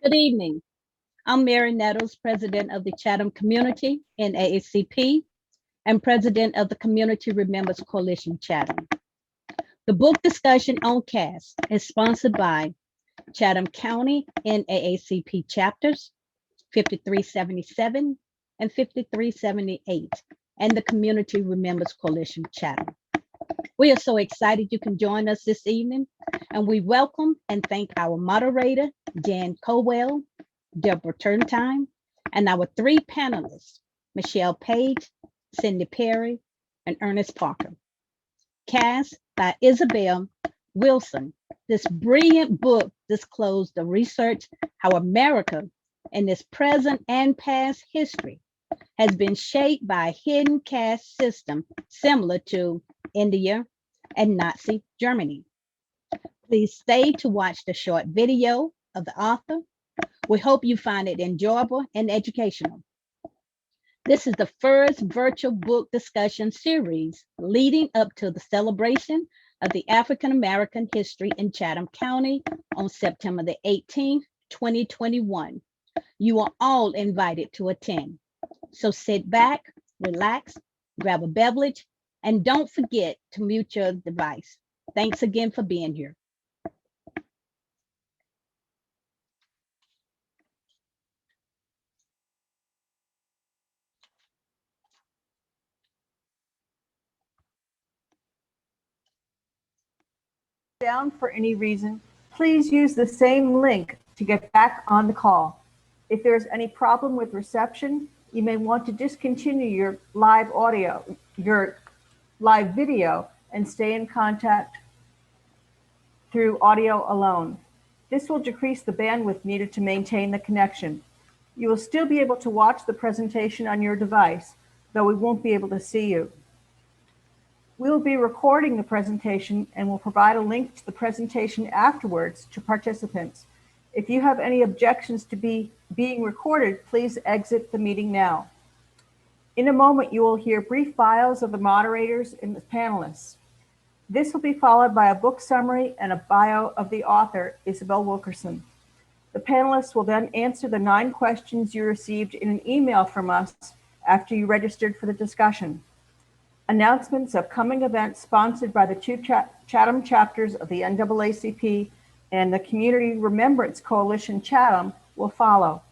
Good evening. I'm Mary Nettles, President of the Chatham Community in AACP and President of the Community Remembers Coalition Chatham. The book discussion on Caste is sponsored by Chatham County NAACP chapters 5377 and 5378 and the Community Remembers Coalition Chatham. We are so excited you can join us this evening, and we welcome and thank our moderator, Jan Cowell, Deborah Turntime, and our three panelists, Michelle Page, Cindy Perry, and Ernest Parker. Caste by Isabel Wilson. This brilliant book disclosed the research how America in its present and past history has been shaped by a hidden caste system similar to India and Nazi Germany. Please stay to watch the short video of the author. We hope you find it enjoyable and educational. This is the first virtual book discussion series leading up to the celebration of the African American history in Chatham County on September the 18th, 2021. You are all invited to attend. So sit back, relax, grab a beverage, and don't forget to mute your device. Thanks again for being here. Down for any reason, please use the same link to get back on the call. If there is any problem with reception, you may want to discontinue your live video, and stay in contact through audio alone. This will decrease the bandwidth needed to maintain the connection. You will still be able to watch the presentation on your device, though we won't be able to see you. We will be recording the presentation and will provide a link to the presentation afterwards to participants. If you have any objections to being recorded, please exit the meeting now. In a moment, you will hear brief bios of the moderators and the panelists. This will be followed by a book summary and a bio of the author, Isabel Wilkerson. The panelists will then answer the 9 questions you received in an email from us after you registered for the discussion. Announcements of coming events sponsored by the 2 Chatham chapters of the NAACP and the Community Remembrance Coalition Chatham will follow.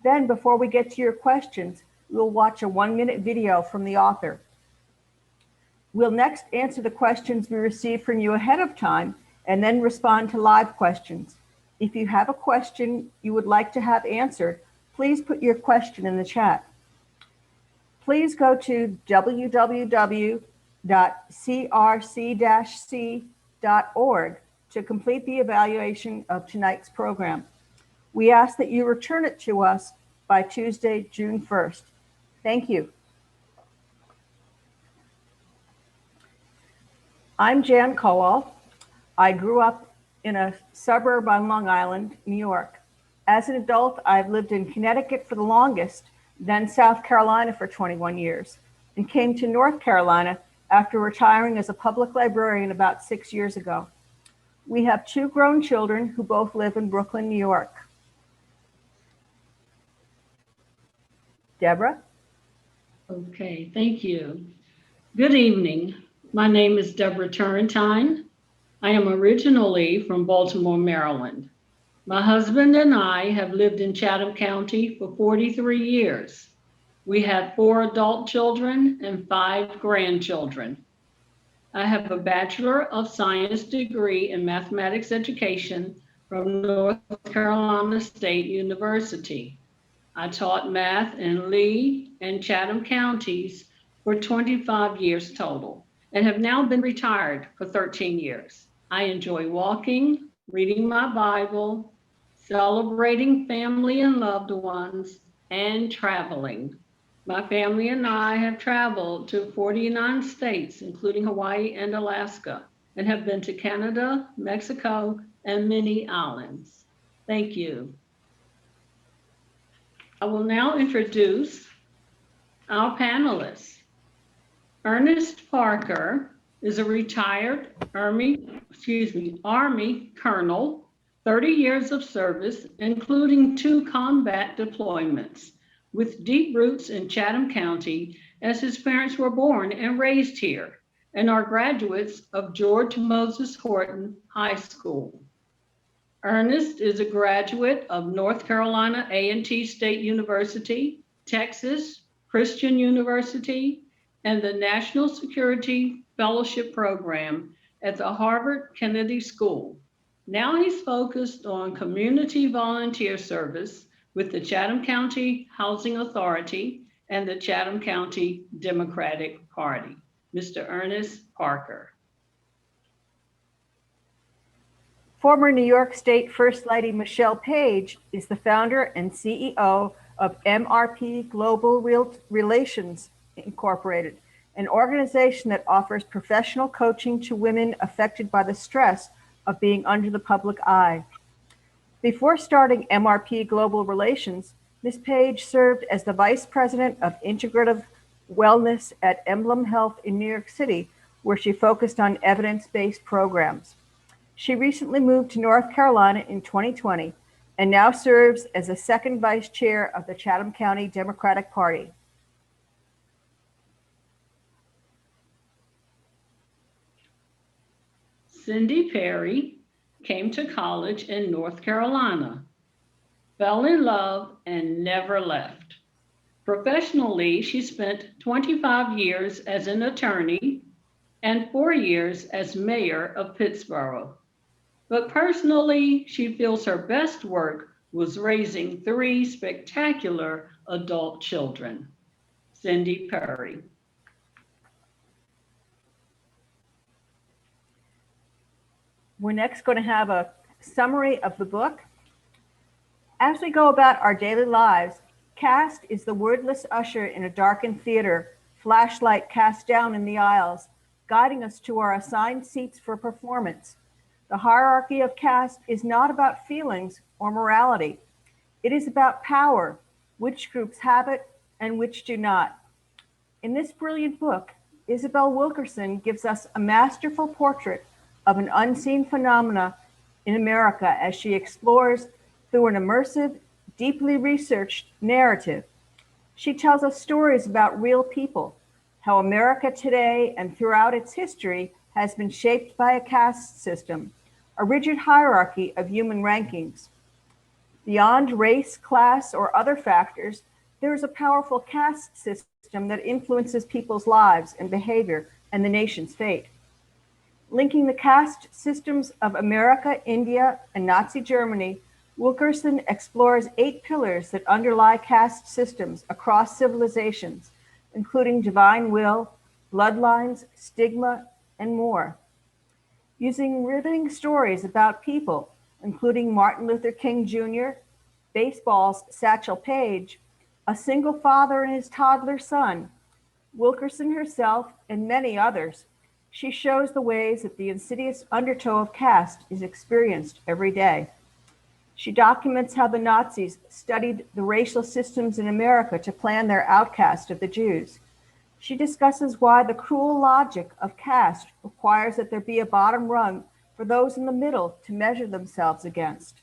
Then, before we get to your questions, we'll watch a 1-minute video from the author. We'll next answer the questions we received from you ahead of time and then respond to live questions. If you have a question you would like to have answered, please put your question in the chat. Please go to www.crc-c.org to complete the evaluation of tonight's program. We ask that you return it to us by Tuesday, June 1st. Thank you. I'm Jan Cowell. I grew up in a suburb on Long Island, New York. As an adult, I've lived in Connecticut for the longest, then South Carolina for 21 years, and came to North Carolina after retiring as a public librarian about 6 years ago. We have 2 grown children who both live in Brooklyn, New York. Deborah? Okay, thank you. Good evening. My name is Deborah Turntine. I am originally from Baltimore, Maryland. My husband and I have lived in Chatham County for 43 years. We have 4 adult children and 5 grandchildren. I have a Bachelor of Science degree in mathematics education from North Carolina State University. I taught math in Lee and Chatham counties for 25 years total and have now been retired for 13 years. I enjoy walking, reading my Bible, celebrating family and loved ones, and traveling. My family and I have traveled to 49 states, including Hawaii and Alaska, and have been to Canada, Mexico, and many islands. Thank you. I will now introduce our panelists. Ernest Parker is a retired Army Colonel 30 years of service, including 2 combat deployments, with deep roots in Chatham County as his parents were born and raised here, and are graduates of George Moses Horton High School. Ernest is a graduate of North Carolina A&T State University, Texas Christian University, and the National Security Fellowship Program at the Harvard Kennedy School. Now he's focused on community volunteer service with the Chatham County Housing Authority and the Chatham County Democratic Party. Mr. Ernest Parker. Former New York State First Lady Michelle Page is the founder and CEO of MRP Global Relations Incorporated, an organization that offers professional coaching to women affected by the stress of being under the public eye. Before starting MRP Global Relations, Ms. Page served as the Vice President of Integrative Wellness at Emblem Health in New York City, where she focused on evidence-based programs. She recently moved to North Carolina in 2020 and now serves as the second vice chair of the Chatham County Democratic Party. Cindy Perry came to college in North Carolina, fell in love, and never left. Professionally, she spent 25 years as an attorney and 4 years as mayor of Pittsburgh. But personally, she feels her best work was raising 3 spectacular adult children. Cindy Perry. We're next going to have a summary of the book. As we go about our daily lives, Caste is the wordless usher in a darkened theater, flashlight cast down in the aisles, guiding us to our assigned seats for performance. The hierarchy of caste is not about feelings or morality. It is about power, which groups have it and which do not. In this brilliant book, Isabel Wilkerson gives us a masterful portrait of an unseen phenomena in America as she explores through an immersive, deeply researched narrative. She tells us stories about real people, how America today and throughout its history has been shaped by a caste system, a rigid hierarchy of human rankings. Beyond race, class, or other factors, there is a powerful caste system that influences people's lives and behavior and the nation's fate. Linking the caste systems of America, India, and Nazi Germany, Wilkerson explores 8 pillars that underlie caste systems across civilizations, including divine will, bloodlines, stigma, and more. Using riveting stories about people, including Martin Luther King Jr., baseball's Satchel Paige, a single father and his toddler son, Wilkerson herself, and many others, she shows the ways that the insidious undertow of caste is experienced every day. She documents how the Nazis studied the racial systems in America to plan their outcast of the Jews. She discusses why the cruel logic of caste requires that there be a bottom rung for those in the middle to measure themselves against.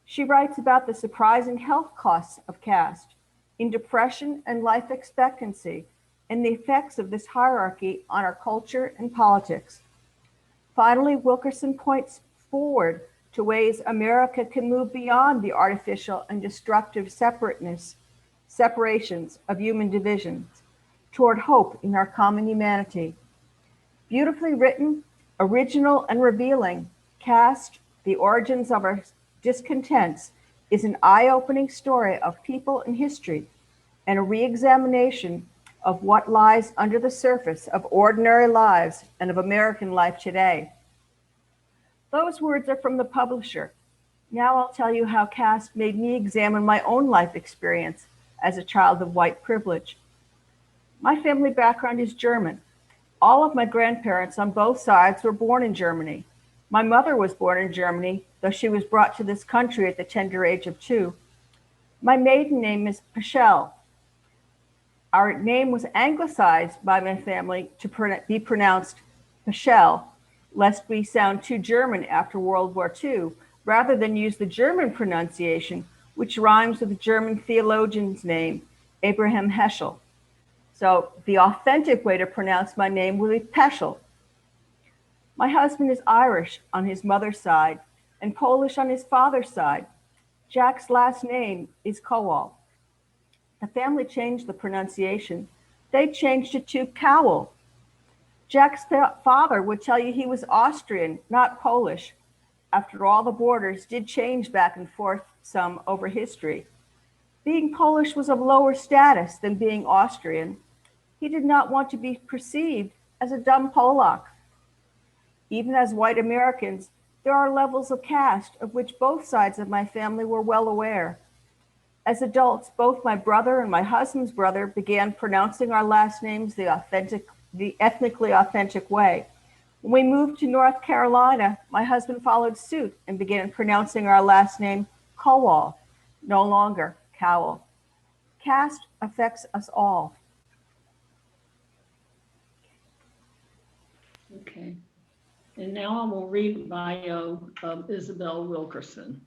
She writes about the surprising health costs of caste in depression and life expectancy and the effects of this hierarchy on our culture and politics. Finally, Wilkerson points forward to ways America can move beyond the artificial and destructive separations of human divisions toward hope in our common humanity. Beautifully written, original, and revealing, Caste, The Origins of Our Discontents, is an eye-opening story of people and history and a re-examination of what lies under the surface of ordinary lives and of American life today. Those words are from the publisher. Now I'll tell you how caste made me examine my own life experience as a child of white privilege. My family background is German. All of my grandparents on both sides were born in Germany. My mother was born in Germany, though she was brought to this country at the tender age of 2. My maiden name is Pichel. Our name was anglicized by my family to be pronounced Pichel, lest we sound too German after World War II, rather than use the German pronunciation, which rhymes with the German theologian's name, Abraham Heschel. So the authentic way to pronounce my name would be Peschel. My husband is Irish on his mother's side and Polish on his father's side. Jack's last name is Kowal. The family changed the pronunciation. They changed it to Cowell. Jack's father would tell you he was Austrian, not Polish. After all, the borders did change back and forth some over history. Being Polish was of lower status than being Austrian. He did not want to be perceived as a dumb Polak. Even as white Americans, there are levels of caste of which both sides of my family were well aware. As adults, both my brother and my husband's brother began pronouncing our last names the ethnically authentic way. When we moved to North Carolina, my husband followed suit and began pronouncing our last name Kowal, no longer Cowell. Caste affects us all. Okay. And now I will read the bio of Isabel Wilkerson.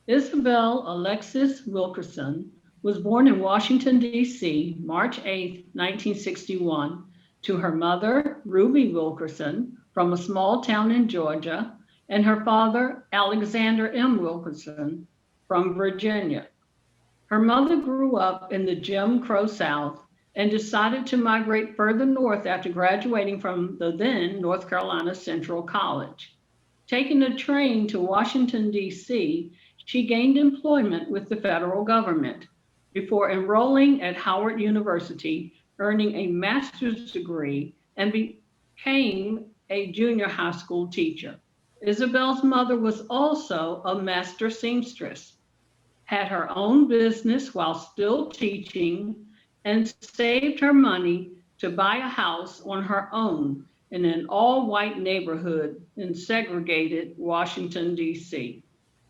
Isabel Alexis Wilkerson was born in Washington, D.C., March 8, 1961, to her mother, Ruby Wilkerson, from a small town in Georgia, and her father, Alexander M. Wilkerson, from Virginia. Her mother grew up in the Jim Crow South and decided to migrate further north after graduating from the then North Carolina Central College. Taking a train to Washington, D.C., she gained employment with the federal government before enrolling at Howard University, earning a master's degree, and became a junior high school teacher. Isabel's mother was also a master seamstress, had her own business while still teaching, and saved her money to buy a house on her own in an all-white neighborhood in segregated Washington, D.C.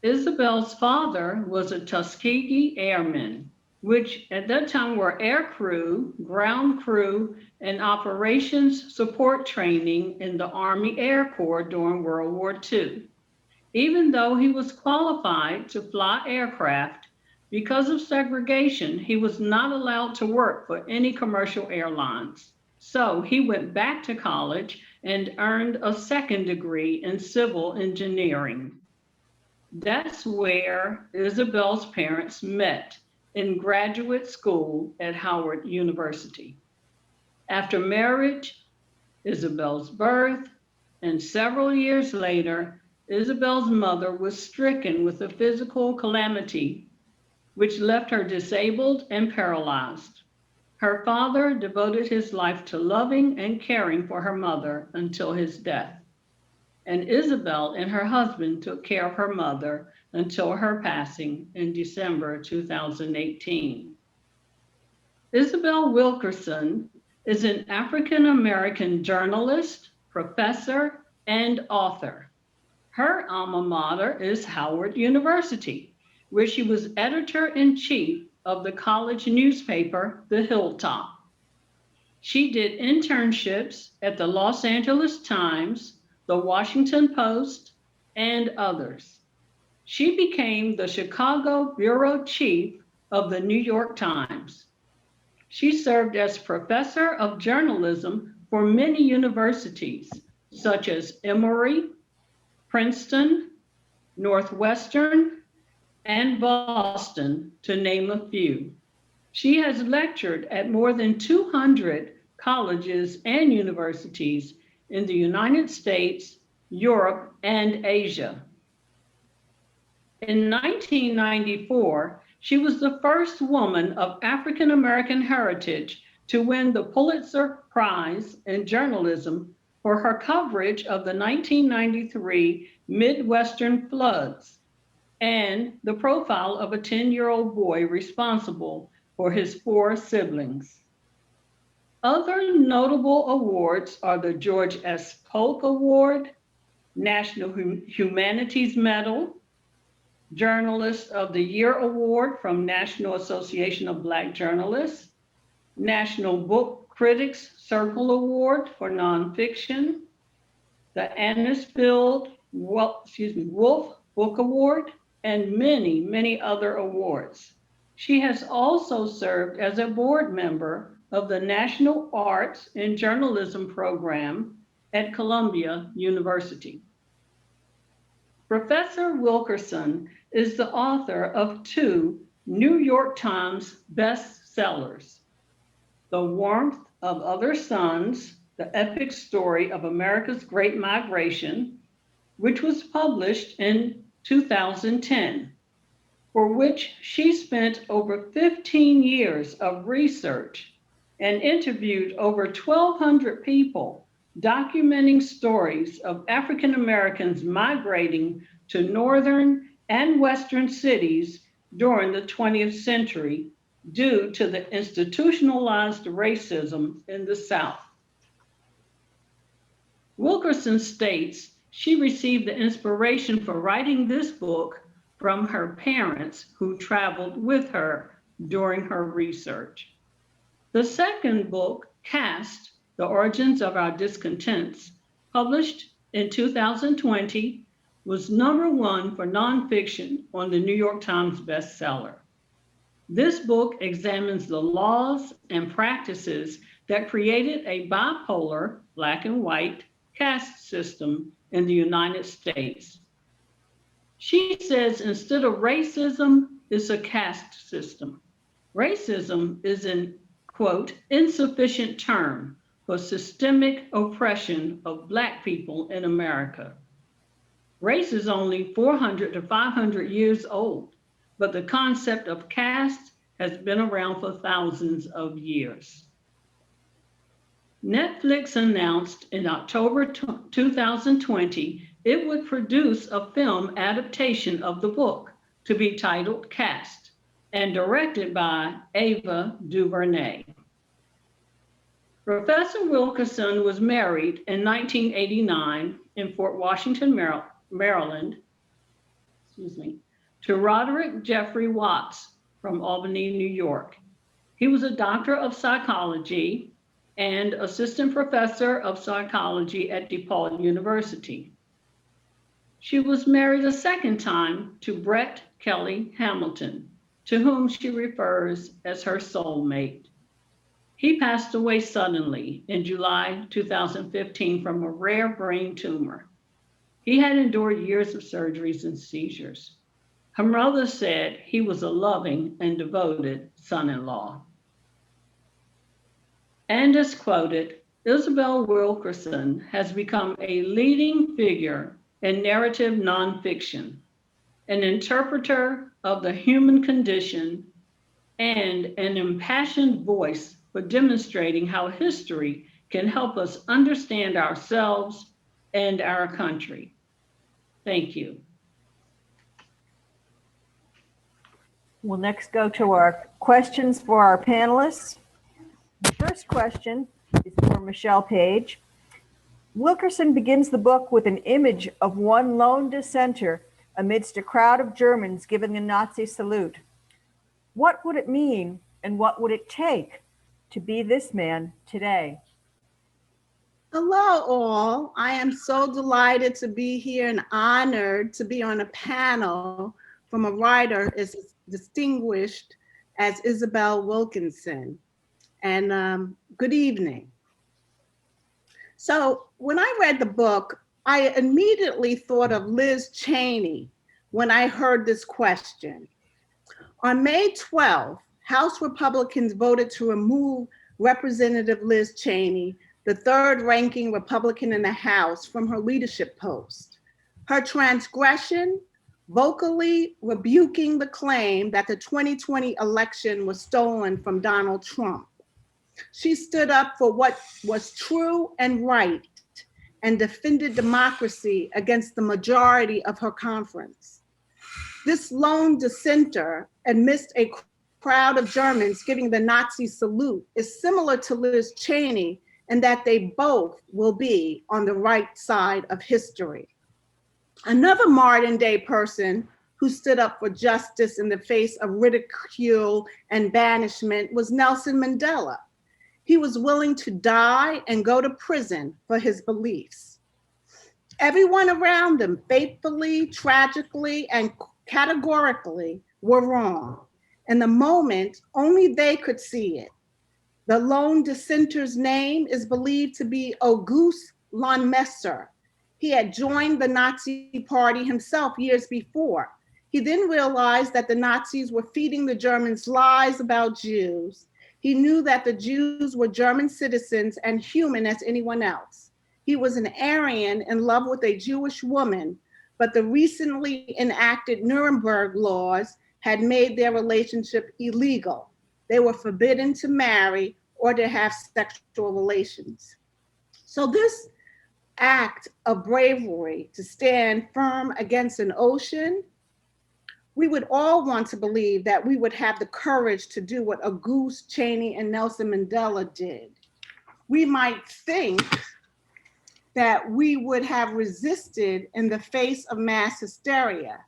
Isabel's father was a Tuskegee Airman, which at that time were air crew, ground crew, and operations support training in the Army Air Corps during World War II. Even though he was qualified to fly aircraft, because of segregation, he was not allowed to work for any commercial airlines. So he went back to college and earned a second degree in civil engineering. That's where Isabel's parents met in graduate school at Howard University. After marriage, Isabel's birth, and several years later, Isabel's mother was stricken with a physical calamity which left her disabled and paralyzed. Her father devoted his life to loving and caring for her mother until his death. And Isabel and her husband took care of her mother until her passing in December 2018. Isabel Wilkerson is an African-American journalist, professor, and author. Her alma mater is Howard University, where she was editor-in-chief of the college newspaper, The Hilltop. She did internships at the Los Angeles Times, the Washington Post, and others. She became the Chicago bureau chief of the New York Times. She served as professor of journalism for many universities, such as Emory, Princeton, Northwestern, and Boston, to name a few. She has lectured at more than 200 colleges and universities in the United States, Europe, and Asia. In 1994, she was the first woman of African American heritage to win the Pulitzer Prize in journalism for her coverage of the 1993 Midwestern floods and the profile of a 10-year-old boy responsible for his 4 siblings. Other notable awards are the George S. Polk Award, National Humanities Medal, Journalist of the Year Award from National Association of Black Journalists, National Book Critics Circle Award for Nonfiction, the Anisfield Wolf Book Award, and many, many other awards. She has also served as a board member of the National Arts and Journalism program at Columbia University. Professor Wilkerson is the author of two New York Times bestsellers, The Warmth of Other Suns, the epic story of America's Great Migration, which was published in 2010, for which she spent over 15 years of research and interviewed over 1,200 people, documenting stories of African Americans migrating to northern and western cities during the 20th century due to the institutionalized racism in the South. Wilkerson states she received the inspiration for writing this book from her parents who traveled with her during her research. The second book, Caste, The Origins of Our Discontents, published in 2020, was #1 for nonfiction on the New York Times bestseller. This book examines the laws and practices that created a bipolar, black and white, caste system in the United States. She says instead of racism, it's a caste system. Racism is an, quote, insufficient term for systemic oppression of Black people in America. Race is only 400 to 500 years old, but the concept of caste has been around for thousands of years. Netflix announced in October 2020 it would produce a film adaptation of the book to be titled Caste and directed by Ava DuVernay. Professor Wilkerson was married in 1989 in Fort Washington, Maryland, to Roderick Jeffrey Watts from Albany, New York. He was a doctor of psychology and assistant professor of psychology at DePaul University. She was married a second time to Brett Kelly Hamilton, to whom she refers as her soulmate. He passed away suddenly in July 2015 from a rare brain tumor. He had endured years of surgeries and seizures. Her mother said he was a loving and devoted son-in-law. And as quoted, Isabel Wilkerson has become a leading figure in narrative nonfiction, an interpreter of the human condition, and an impassioned voice for demonstrating how history can help us understand ourselves and our country. Thank you. We'll next go to our questions for our panelists. The first question is for Michelle Page. Wilkerson begins the book with an image of one lone dissenter amidst a crowd of Germans giving a Nazi salute. What would it mean and what would it take to be this man today? Hello, all. I am so delighted to be here and honored to be on a panel from a writer as distinguished as Isabel Wilkerson. And good evening. So when I read the book, I immediately thought of Liz Cheney when I heard this question. On May 12th, House Republicans voted to remove Representative Liz Cheney, the third ranking Republican in the House, from her leadership post. Her transgression, vocally rebuking the claim that the 2020 election was stolen from Donald Trump. She stood up for what was true and right and defended democracy against the majority of her conference. This lone dissenter amidst a crowd of Germans giving the Nazi salute is similar to Liz Cheney in that they both will be on the right side of history. Another modern day person who stood up for justice in the face of ridicule and banishment was Nelson Mandela. He was willing to die and go to prison for his beliefs. Everyone around them, faithfully, tragically, and categorically, were wrong. In the moment, only they could see it. The lone dissenter's name is believed to be Auguste Messer. He had joined the Nazi Party himself years before. He then realized that the Nazis were feeding the Germans lies about Jews. He knew that the Jews were German citizens and human as anyone else. He was an Aryan in love with a Jewish woman, but the recently enacted Nuremberg laws had made their relationship illegal. They were forbidden to marry or to have sexual relations. So this act of bravery to stand firm against an ocean, we would all want to believe that we would have the courage to do what Auguste, Cheney, and Nelson Mandela did. We might think that we would have resisted in the face of mass hysteria.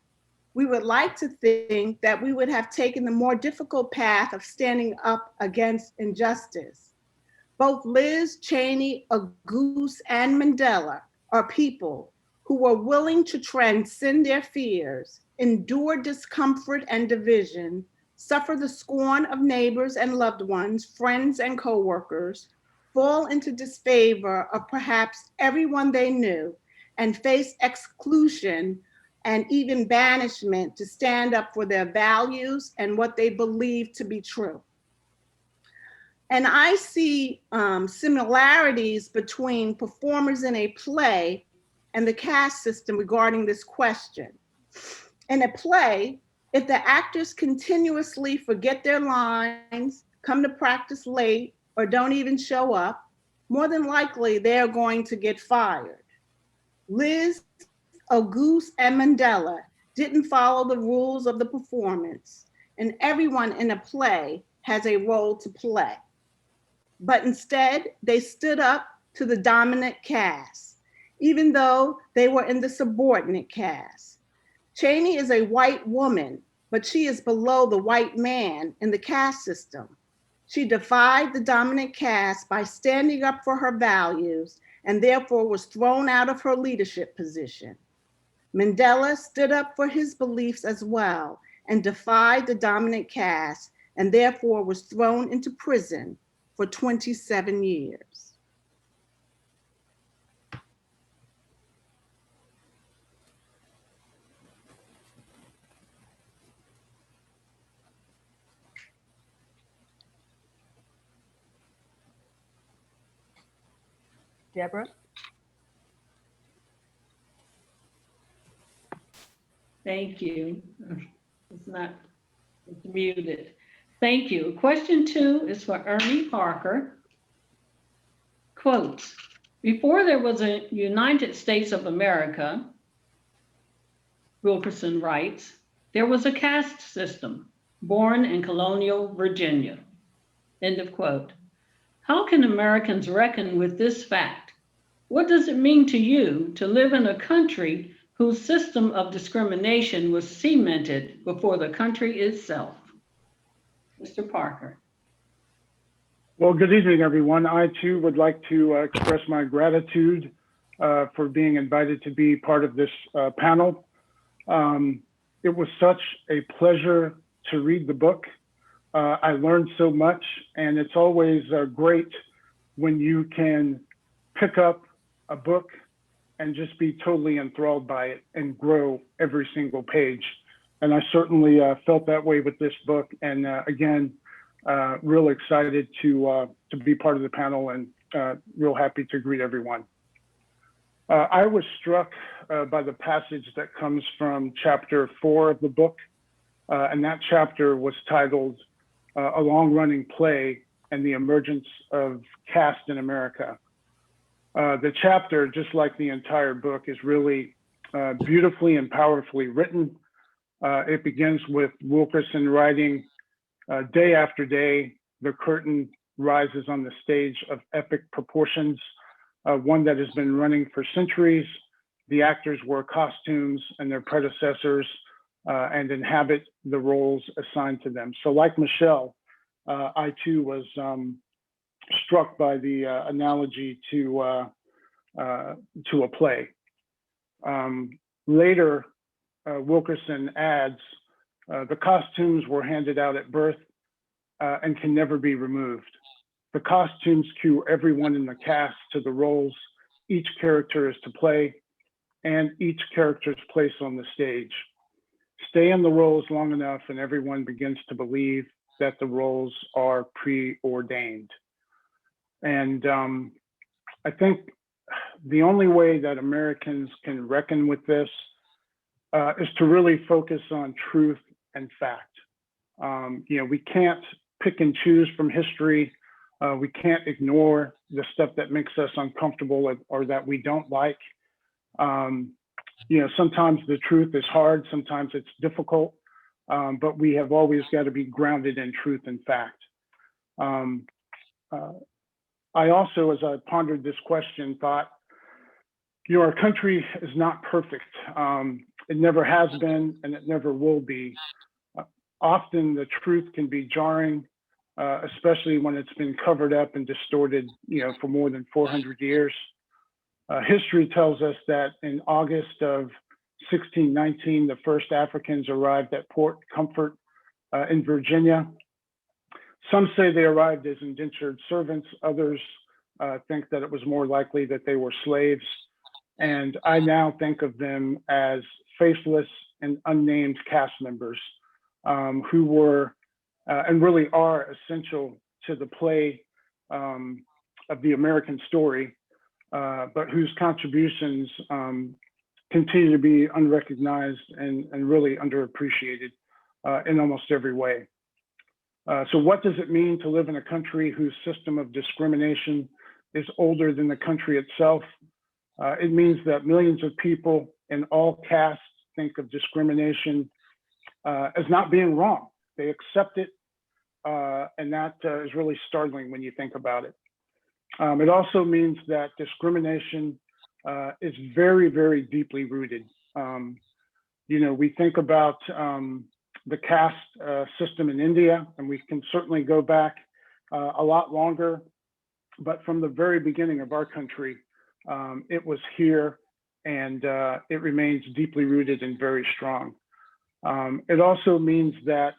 We would like to think that we would have taken the more difficult path of standing up against injustice. Both Liz, Cheney, Auguste, and Mandela are people who were willing to transcend their fears, endure discomfort and division, suffer the scorn of neighbors and loved ones, friends and coworkers, fall into disfavor of perhaps everyone they knew, and face exclusion and even banishment to stand up for their values and what they believe to be true. And I see similarities between performers in a play and the caste system regarding this question. In a play, if the actors continuously forget their lines, come to practice late, or don't even show up, more than likely they are going to get fired. Liz, Auguste, and Mandela didn't follow the rules of the performance, and everyone in a play has a role to play. But instead, they stood up to the dominant caste, even though they were in the subordinate caste. Cheney is a white woman, but she is below the white man in the caste system. She defied the dominant caste by standing up for her values and therefore was thrown out of her leadership position. Mandela stood up for his beliefs as well and defied the dominant caste and therefore was thrown into prison for 27 years. Deborah? Thank you. It's muted. Thank you. Question 2 is for Ernie Parker. Quotes, before there was a United States of America, Wilkerson writes, there was a caste system born in colonial Virginia. End of quote. How can Americans reckon with this fact? What does it mean to you to live in a country whose system of discrimination was cemented before the country itself? Mr. Parker. Well, good evening, everyone. I too would like to express my gratitude for being invited to be part of this panel. It was such a pleasure to read the book. I learned so much, and it's always great when you can pick up a book and just be totally enthralled by it and grow every single page. And I certainly felt that way with this book. And again, real excited to be part of the panel and real happy to greet everyone. I was struck by the passage that comes from chapter 4 of the book. And that chapter was titled A Long-Running Play and the Emergence of Caste in America. The chapter, just like the entire book, is really beautifully and powerfully written. It begins with Wilkerson writing, day after day, the curtain rises on the stage of epic proportions, one that has been running for centuries. The actors wear costumes and their predecessors and inhabit the roles assigned to them. So like Michelle, I too was struck by the analogy to a play. Later, Wilkerson adds, the costumes were handed out at birth and can never be removed. The costumes cue everyone in the cast to the roles each character is to play and each character's place on the stage. Stay in the roles long enough and everyone begins to believe that the roles are preordained. And I think the only way that Americans can reckon with this is to really focus on truth and fact. We can't pick and choose from history. We can't ignore the stuff that makes us uncomfortable or that we don't like. Sometimes the truth is hard, sometimes it's difficult, but we have always got to be grounded in truth and fact. I also, as I pondered this question, thought, our country is not perfect. It never has been, and it never will be. Often the truth can be jarring, especially when it's been covered up and distorted, for more than 400 years. History tells us that in August of 1619, the first Africans arrived at Port Comfort in Virginia. Some say they arrived as indentured servants. Others think that it was more likely that they were slaves. And I now think of them as faceless and unnamed cast members who were and really are essential to the play of the American story, but whose contributions continue to be unrecognized and really underappreciated in almost every way. So what does it mean to live in a country whose system of discrimination is older than the country itself? It means that millions of people in all castes think of discrimination as not being wrong. They accept it, and that is really startling when you think about it. It also means that discrimination is very, very deeply rooted. We think about the caste system in India, and we can certainly go back a lot longer, but from the very beginning of our country, it was here, and it remains deeply rooted and very strong. It also means that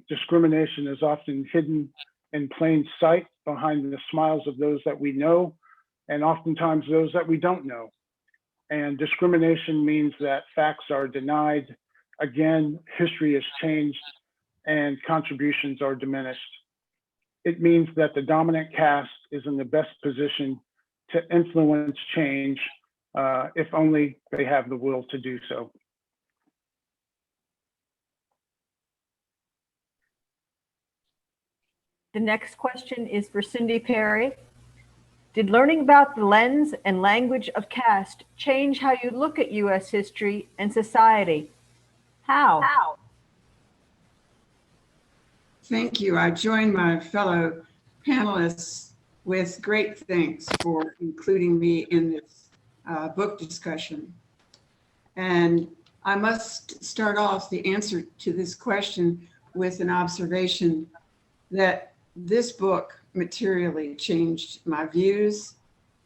discrimination is often hidden in plain sight behind the smiles of those that we know, and oftentimes those that we don't know. And discrimination means that facts are denied. Again, history has changed and contributions are diminished. It means that the dominant caste is in the best position to influence change if only they have the will to do so. The next question is for Cindy Perry. Did learning about the lens and language of caste change how you look at U.S. history and society? How? Thank you. I join my fellow panelists with great thanks for including me in this book discussion. And I must start off the answer to this question with an observation that this book materially changed my views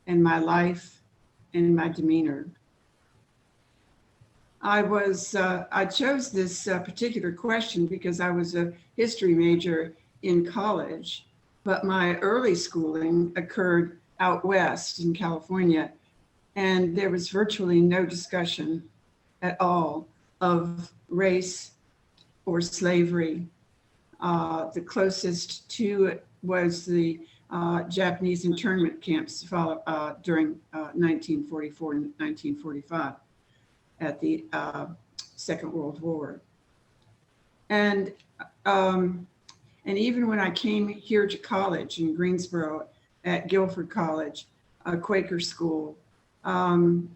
and my life and my demeanor. I chose this particular question because I was a history major in college, but my early schooling occurred out west in California, and there was virtually no discussion at all of race or slavery. The closest to it was the Japanese internment camps during 1944 and 1945 at the Second World War. And even when I came here to college in Greensboro at Guilford College, a Quaker school, I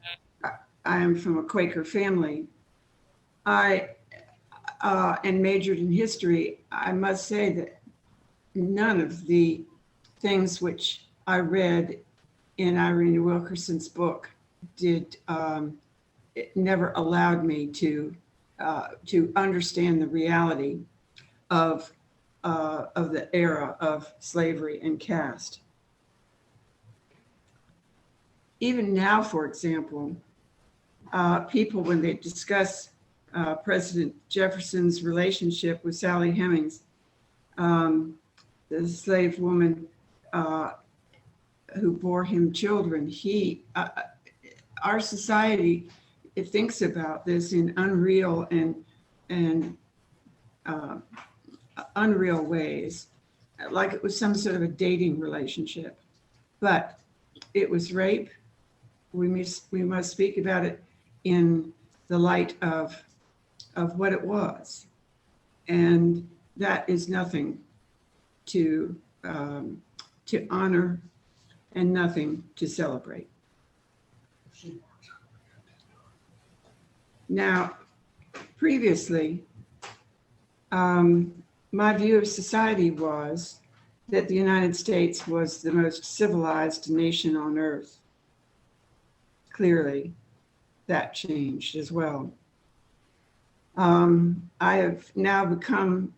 am from a Quaker family, and majored in history. I must say that none of the things which I read in Irene Wilkerson's book it never allowed me to understand the reality of the era of slavery and caste. Even now, for example, people, when they discuss President Jefferson's relationship with Sally Hemings, the slave woman who bore him children, our society, it thinks about this in unreal and unreal ways, like it was some sort of a dating relationship. But it was rape. We must speak about it in the light of what it was, and that is nothing to honor and nothing to celebrate. Now, previously, my view of society was that the United States was the most civilized nation on earth. Clearly, that changed as well. I have now become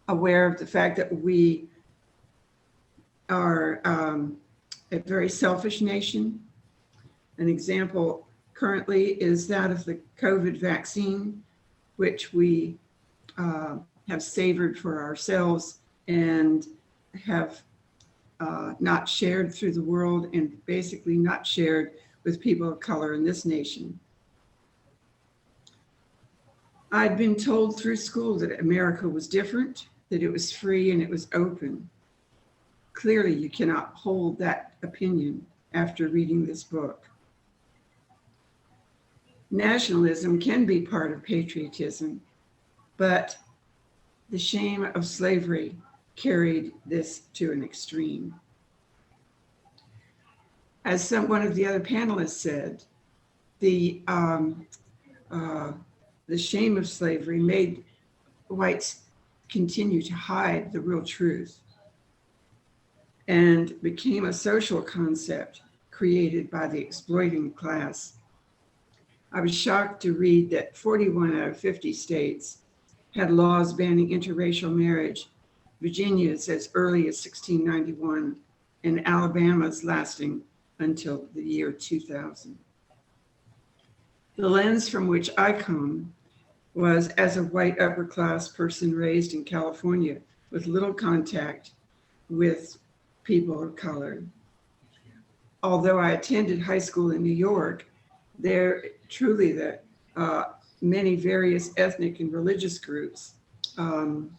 aware of the fact that we are a very selfish nation. An example currently is that of the COVID vaccine, which we have savored for ourselves and have not shared through the world, and basically not shared with people of color in this nation. I'd been told through school that America was different, that it was free and it was open. Clearly, you cannot hold that opinion after reading this book. Nationalism can be part of patriotism, but the shame of slavery carried this to an extreme. As one of the other panelists said, the shame of slavery made whites continue to hide the real truth, and became a social concept created by the exploiting class. I was shocked to read that 41 out of 50 states had laws banning interracial marriage, Virginia's as early as 1691, and Alabama's lasting until the year 2000. The lens from which I come was as a white upper class person raised in California with little contact with people of color. Although I attended high school in New York, there truly the many various ethnic and religious groups in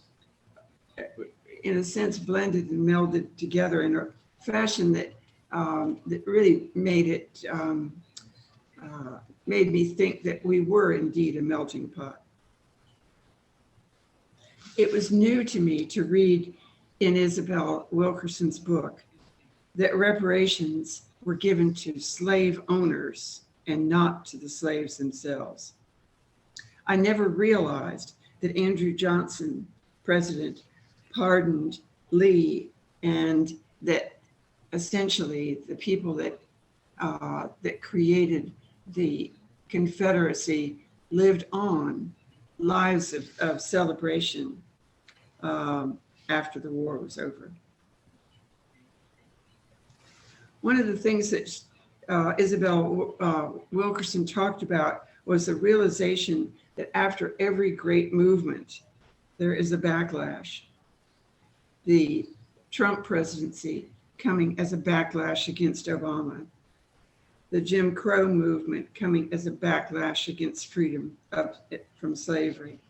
a sense blended and melded together in a fashion that that really made it made me think that we were indeed a melting pot. It was new to me to read in Isabel Wilkerson's book that reparations were given to slave owners and not to the slaves themselves. I never realized that Andrew Johnson, president, pardoned Lee, and that essentially the people that that created the Confederacy lived on lives of celebration after the war was over. One of the things that Isabel Wilkerson talked about was the realization that after every great movement, there is a backlash. The Trump presidency coming as a backlash against Obama. The Jim Crow movement coming as a backlash against freedom from slavery.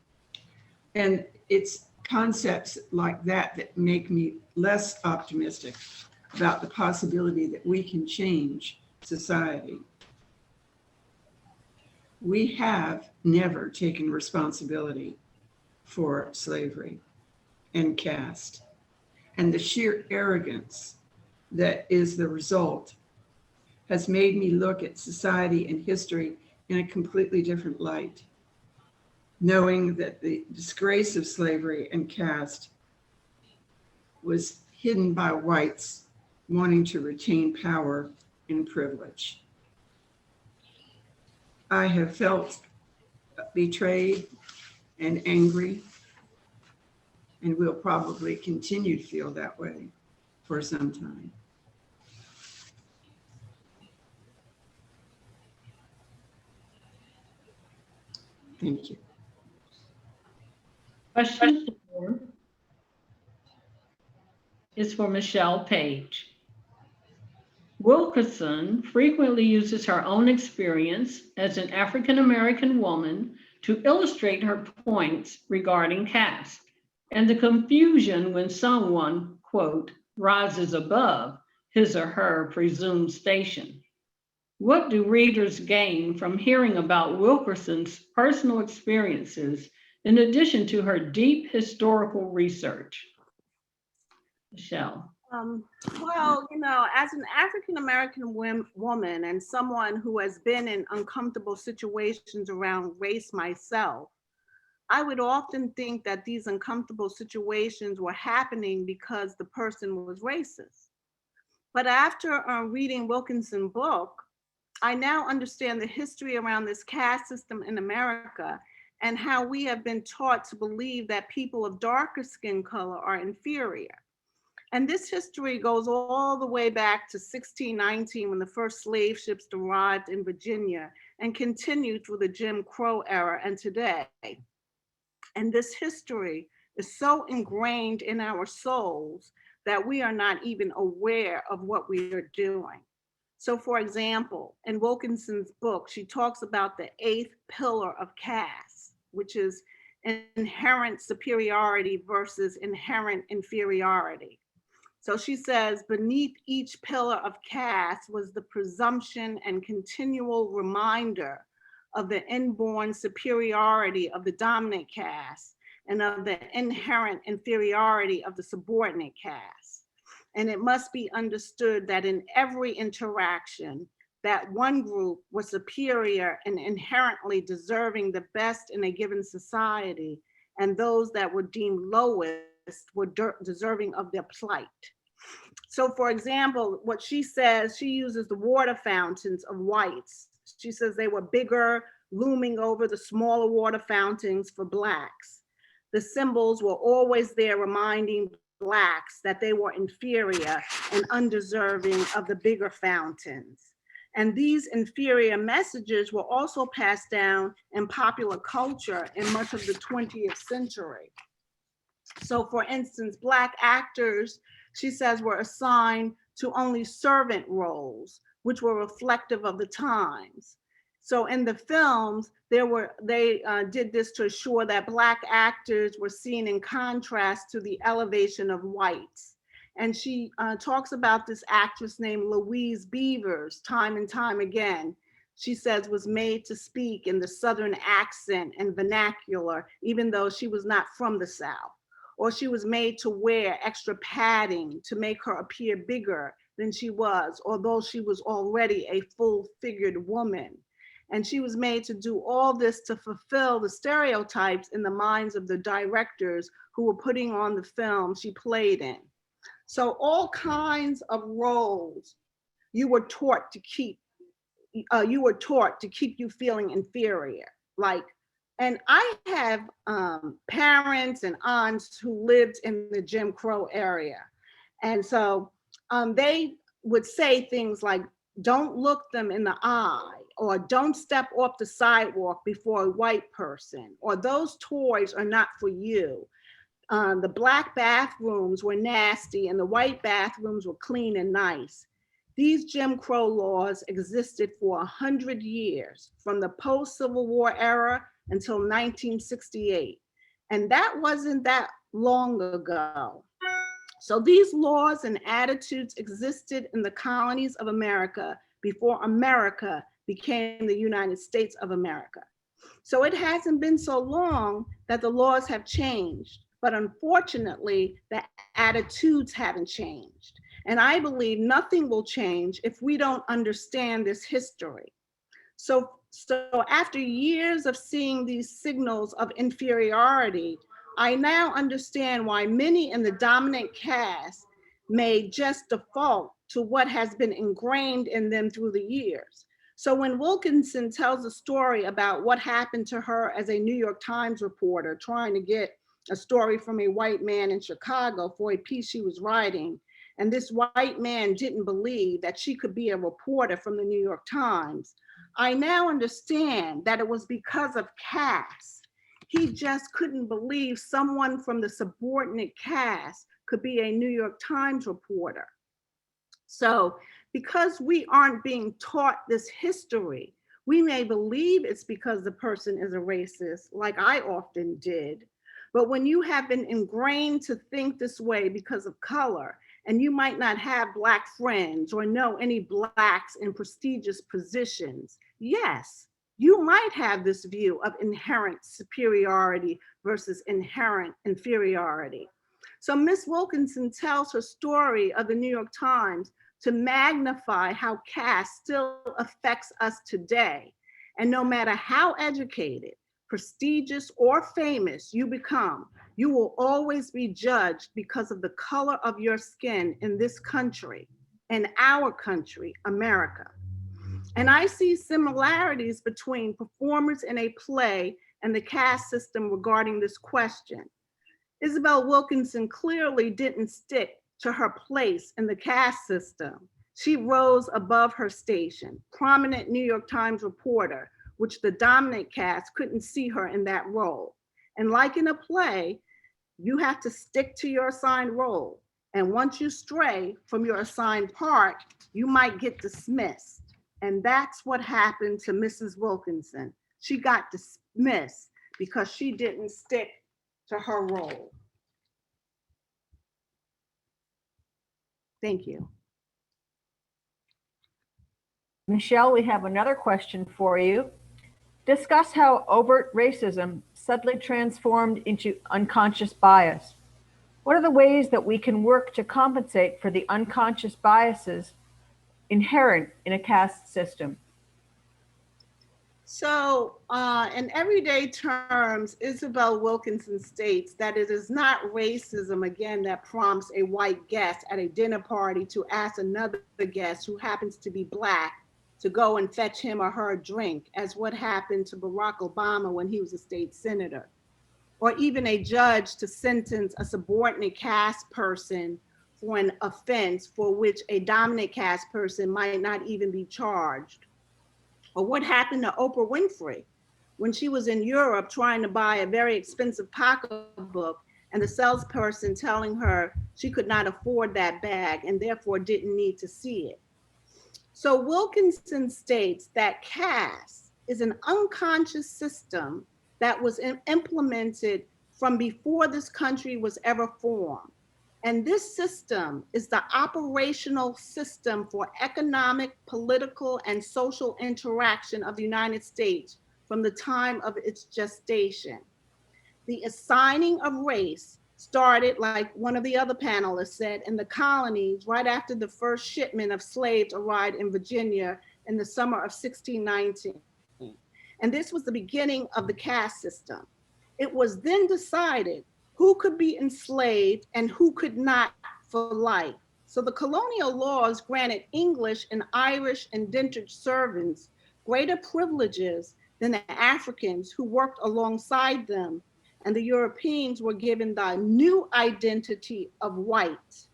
And it's concepts like that that make me less optimistic about the possibility that we can change society. We have never taken responsibility for slavery and caste, and the sheer arrogance that is the result has made me look at society and history in a completely different light, knowing that the disgrace of slavery and caste was hidden by whites wanting to retain power and privilege. I have felt betrayed and angry, and will probably continue to feel that way for some time. Thank you. Question 4 is for Michelle Page. Wilkerson frequently uses her own experience as an African American woman to illustrate her points regarding caste and the confusion when someone, quote, rises above his or her presumed station. What do readers gain from hearing about Wilkerson's personal experiences in addition to her deep historical research? Michelle. Well, you know, as an African American woman and someone who has been in uncomfortable situations around race myself, I would often think that these uncomfortable situations were happening because the person was racist. But after reading Wilkinson's book, I now understand the history around this caste system in America and how we have been taught to believe that people of darker skin color are inferior. And this history goes all the way back to 1619 when the first slave ships arrived in Virginia and continued through the Jim Crow era and today. And this history is so ingrained in our souls that we are not even aware of what we are doing. So for example, in Wilkinson's book, she talks about the 8th pillar of caste, which is inherent superiority versus inherent inferiority. So she says, beneath each pillar of caste was the presumption and continual reminder of the inborn superiority of the dominant caste and of the inherent inferiority of the subordinate caste. And it must be understood that in every interaction, that one group was superior and inherently deserving the best in a given society, and those that were deemed lowest were deserving of their plight. So for example, what she says, she uses the water fountains of whites. She says they were bigger, looming over the smaller water fountains for blacks. The symbols were always there reminding blacks that they were inferior and undeserving of the bigger fountains. And these inferior messages were also passed down in popular culture in much of the 20th century. So for instance, Black actors, she says, were assigned to only servant roles, which were reflective of the times. So in the films, they did this to assure that Black actors were seen in contrast to the elevation of whites. And she talks about this actress named Louise Beavers time and time again. She says was made to speak in the Southern accent and vernacular, even though she was not from the South. Or she was made to wear extra padding to make her appear bigger than she was, although she was already a full-figured woman. And she was made to do all this to fulfill the stereotypes in the minds of the directors who were putting on the film she played in. So all kinds of roles you were taught to keep you feeling inferior. Like, and I have parents and aunts who lived in the Jim Crow area. And so they would say things like, don't look them in the eye, or don't step off the sidewalk before a white person, or those toys are not for you. The Black bathrooms were nasty and the white bathrooms were clean and nice. These Jim Crow laws existed for 100 years, from the post-Civil War era until 1968. And that wasn't that long ago. So these laws and attitudes existed in the colonies of America before America became the United States of America. So it hasn't been so long that the laws have changed, but unfortunately, the attitudes haven't changed. And I believe nothing will change if we don't understand this history. So after years of seeing these signals of inferiority, I now understand why many in the dominant caste may just default to what has been ingrained in them through the years. So when Wilkinson tells a story about what happened to her as a New York Times reporter trying to get a story from a white man in Chicago for a piece she was writing, and this white man didn't believe that she could be a reporter from the New York Times, I now understand that it was because of caste. He just couldn't believe someone from the subordinate caste could be a New York Times reporter. So because we aren't being taught this history, we may believe it's because the person is a racist, like I often did. But when you have been ingrained to think this way because of color, and you might not have Black friends or know any Blacks in prestigious positions, yes, you might have this view of inherent superiority versus inherent inferiority. So Miss Wilkinson tells her story of the New York Times to magnify how caste still affects us today. And no matter how educated, prestigious, or famous you become, you will always be judged because of the color of your skin in this country, in our country, America. And I see similarities between performers in a play and the caste system regarding this question. Isabel Wilkinson clearly didn't stick to her place in the caste system. She rose above her station, prominent New York Times reporter, which the dominant caste couldn't see her in that role. And like in a play, you have to stick to your assigned role. And once you stray from your assigned part, you might get dismissed. And that's what happened to Mrs. Wilkinson. She got dismissed because she didn't stick to her role. Thank you. Michelle, we have another question for you. Discuss how overt racism suddenly transformed into unconscious bias. What are the ways that we can work to compensate for the unconscious biases inherent in a caste system? So in everyday terms, Isabel Wilkinson states that it is not racism, again, that prompts a white guest at a dinner party to ask another guest who happens to be Black to go and fetch him or her a drink, as what happened to Barack Obama when he was a state senator, or even a judge to sentence a subordinate caste person for an offense for which a dominant caste person might not even be charged. Or what happened to Oprah Winfrey when she was in Europe trying to buy a very expensive pocketbook and the salesperson telling her she could not afford that bag and therefore didn't need to see it. So Wilkinson states that caste is an unconscious system that was implemented from before this country was ever formed. And this system is the operational system for economic, political, and social interaction of the United States from the time of its gestation. The assigning of race started, like one of the other panelists said, in the colonies right after the first shipment of slaves arrived in Virginia in the summer of 1619. And this was the beginning of the caste system. It was then decided who could be enslaved and who could not for life. So the colonial laws granted English and Irish indentured servants greater privileges than the Africans who worked alongside them, and the Europeans were given the new identity of white.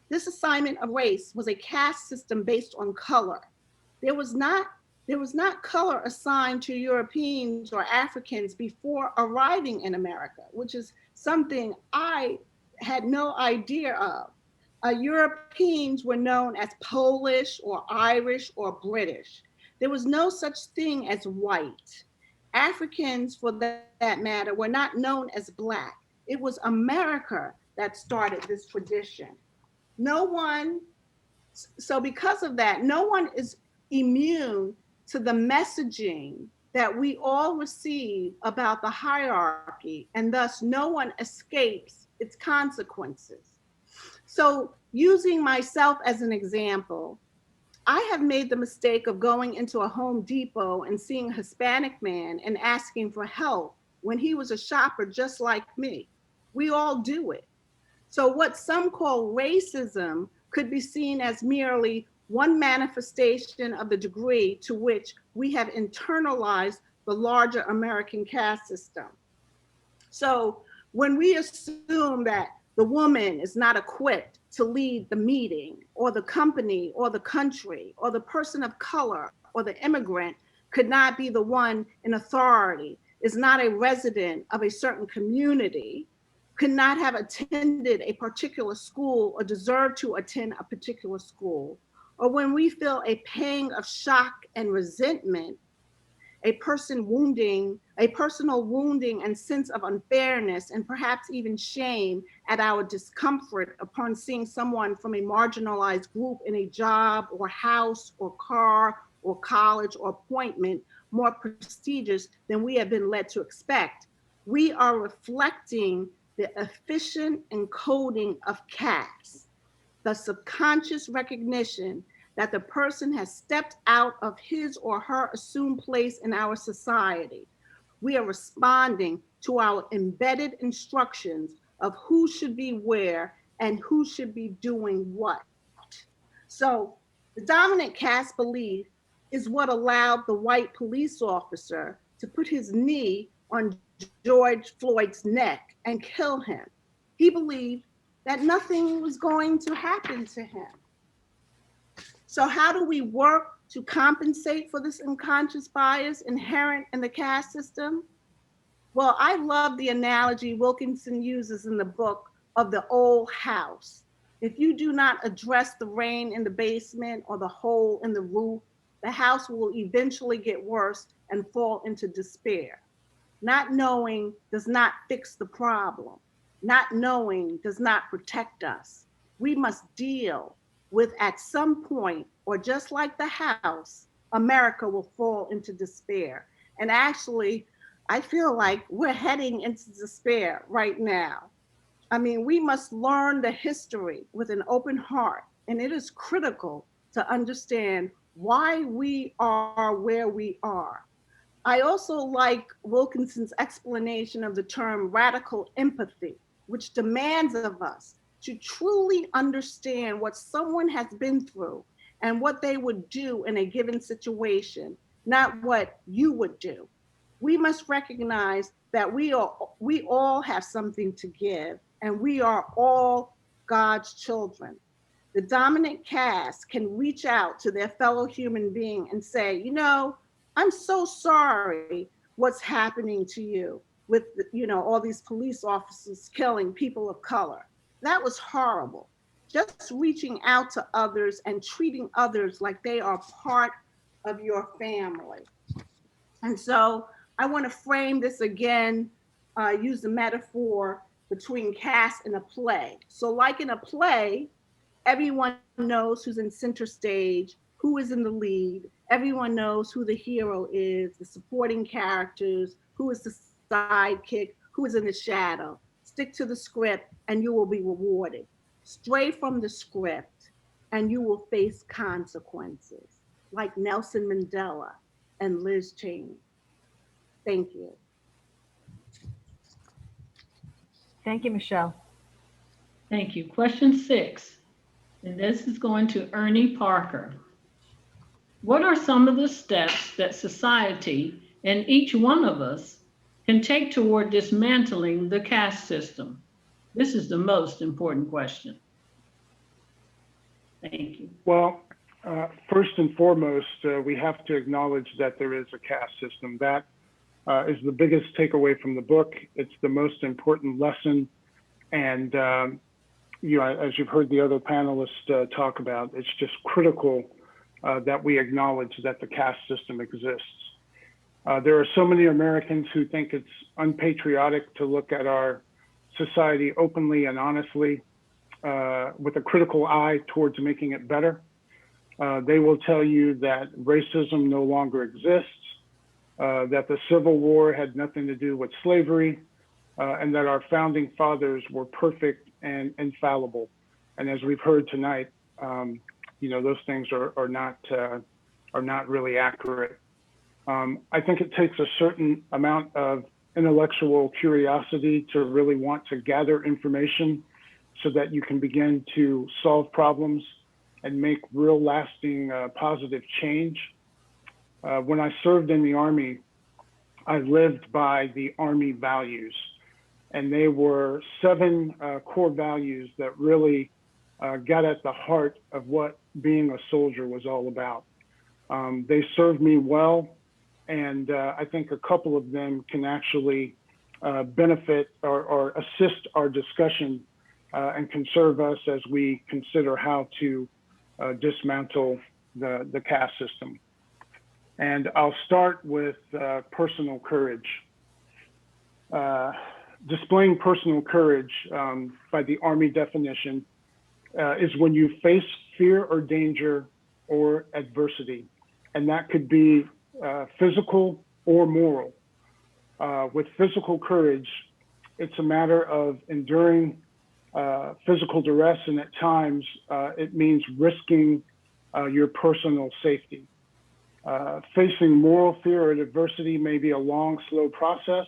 This assignment of race was a caste system based on color. There was not color assigned to Europeans or Africans before arriving in America, which is something I had no idea of. Europeans were known as Polish or Irish or British. There was no such thing as white. Africans, for that matter, were not known as Black. It was America that started this tradition. So because of that, no one is immune to the messaging that we all receive about the hierarchy, and thus no one escapes its consequences. So using myself as an example, I have made the mistake of going into a Home Depot and seeing a Hispanic man and asking for help when he was a shopper just like me. We all do it. So what some call racism could be seen as merely one manifestation of the degree to which we have internalized the larger American caste system. So when we assume that the woman is not equipped to lead the meeting or the company or the country or the person of color or the immigrant could not be the one in authority, is not a resident of a certain community, could not have attended a particular school or deserve to attend a particular school, or when we feel a pang of shock and resentment, a personal wounding and sense of unfairness, and perhaps even shame at our discomfort upon seeing someone from a marginalized group in a job or house or car or college or appointment more prestigious than we have been led to expect, we are reflecting the efficient encoding of caste, the subconscious recognition that the person has stepped out of his or her assumed place in our society. We are responding to our embedded instructions of who should be where and who should be doing what. So the dominant caste belief is what allowed the white police officer to put his knee on George Floyd's neck and kill him. He believed that nothing was going to happen to him. So how do we work to compensate for this unconscious bias inherent in the caste system? Well, I love the analogy Wilkinson uses in the book of the old house. If you do not address the rain in the basement or the hole in the roof, the house will eventually get worse and fall into despair. Not knowing does not fix the problem. Not knowing does not protect us. We must deal with at some point, or just like the house, America will fall into despair. And actually, I feel like we're heading into despair right now. I mean, we must learn the history with an open heart, and it is critical to understand why we are where we are. I also like Wilkinson's explanation of the term radical empathy, which demands of us to truly understand what someone has been through and what they would do in a given situation, not what you would do. We must recognize that we all have something to give, and we are all God's children. The dominant caste can reach out to their fellow human being and say, you know, I'm so sorry what's happening to you with, all these police officers killing people of color. That was horrible. Just reaching out to others and treating others like they are part of your family. And so I want to frame this again, use the metaphor between caste and a play. So like in a play, everyone knows who's in center stage, who is in the lead. Everyone knows who the hero is, the supporting characters, who is the sidekick, who is in the shadow. Stick to the script and you will be rewarded. Stray from the script and you will face consequences, like Nelson Mandela and Liz Cheney. Thank you. Thank you, Michelle. Thank you. Question 6, and this is going to Ernie Parker. What are some of the steps that society and each one of us can take toward dismantling the caste system? This is the most important question. Thank you. Well, first and foremost, we have to acknowledge that there is a caste system. That is the biggest takeaway from the book. It's the most important lesson. And, as you've heard the other panelists talk about, it's just critical that we acknowledge that the caste system exists. There are so many Americans who think it's unpatriotic to look at our society openly and honestly with a critical eye towards making it better. They will tell you that racism no longer exists, that the Civil War had nothing to do with slavery, and that our founding fathers were perfect and infallible. And as we've heard tonight, those things are not really accurate. I think it takes a certain amount of intellectual curiosity to really want to gather information so that you can begin to solve problems and make real lasting positive change. When I served in the Army, I lived by the Army values, and they were 7 core values that really got at the heart of what being a soldier was all about. They serve me well, and I think a couple of them can actually benefit or assist our discussion and can serve us as we consider how to dismantle the caste system. And I'll start with personal courage. Displaying personal courage by the Army definition is when you face fear or danger or adversity. And that could be physical or moral. With physical courage, it's a matter of enduring physical duress, and at times it means risking your personal safety. Facing moral fear or adversity may be a long, slow process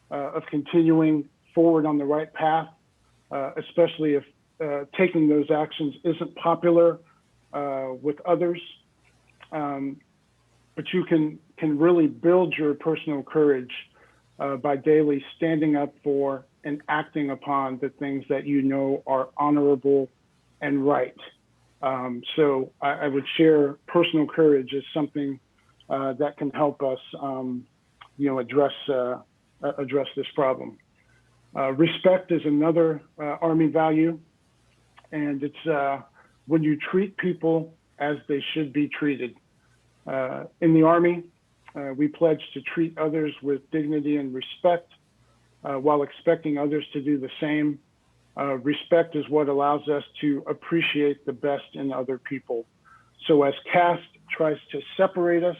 of continuing forward on the right path, especially if taking those actions isn't popular with others. But you can really build your personal courage by daily standing up for and acting upon the things that you know are honorable and right. So I would share personal courage as something that can help us, address this problem. Respect is another Army value, and it's when you treat people as they should be treated. In the Army, we pledge to treat others with dignity and respect while expecting others to do the same. Respect is what allows us to appreciate the best in other people. So as caste tries to separate us,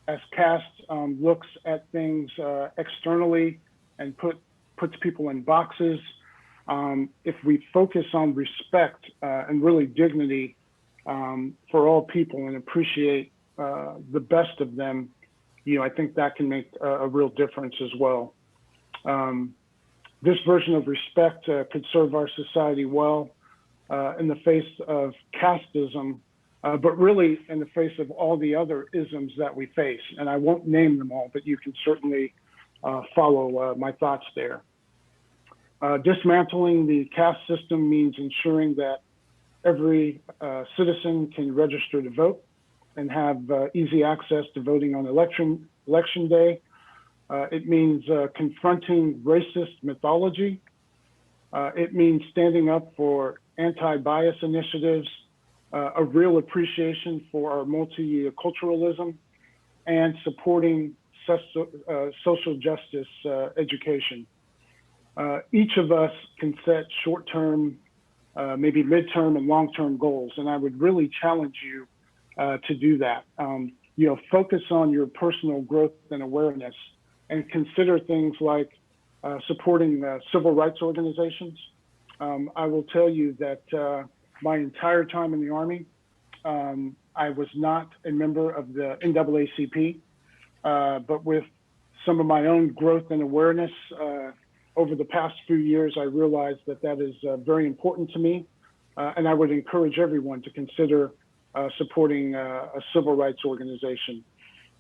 as caste looks at things externally and puts people in boxes, if we focus on respect and really dignity for all people and appreciate the best of them, I think that can make a real difference as well. This version of respect could serve our society well in the face of casteism, but really in the face of all the other isms that we face. And I won't name them all, but you can certainly follow my thoughts there. Dismantling the caste system means ensuring that every citizen can register to vote and have easy access to voting on election day. It means confronting racist mythology. It means standing up for anti-bias initiatives, a real appreciation for our multiculturalism, and supporting social justice education. Each of us can set short-term, maybe midterm and long-term goals, and I would really challenge you to do that. Focus on your personal growth and awareness, and consider things like supporting civil rights organizations. I will tell you that my entire time in the Army, I was not a member of the NAACP, but with some of my own growth and awareness over the past few years, I realized that is very important to me, and I would encourage everyone to consider supporting a civil rights organization.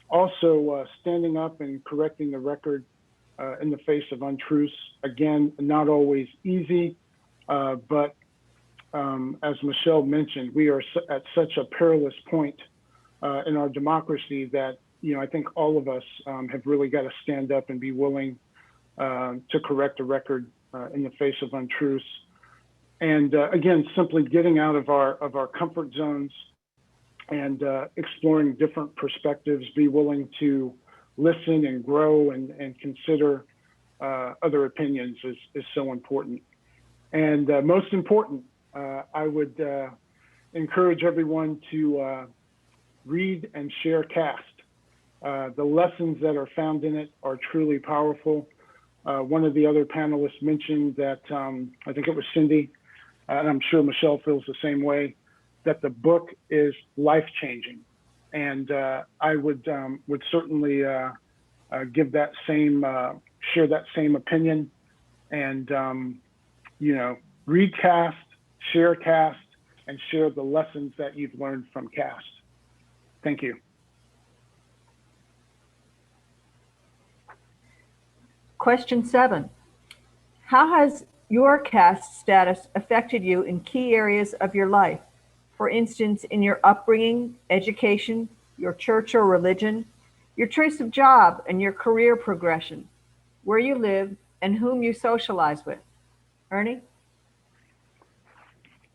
Also, standing up and correcting the record in the face of untruths. Again, not always easy, but as Michelle mentioned, we are at such a perilous point in our democracy that I think all of us have really got to stand up and be willing to correct a record in the face of untruths. And again, simply getting out of our comfort zones and exploring different perspectives, be willing to listen and grow and consider other opinions is so important. And most important, I would encourage everyone to read and share Caste. The lessons that are found in it are truly powerful. One of the other panelists mentioned that, I think it was Cindy, and I'm sure Michelle feels the same way, that the book is life-changing. And I would certainly give that same, share that same opinion, and read Caste, share Caste, and share the lessons that you've learned from Caste. Thank you. Question 7. How has your caste status affected you in key areas of your life? For instance, in your upbringing, education, your church or religion, your choice of job and your career progression, where you live, and whom you socialize with. Ernie?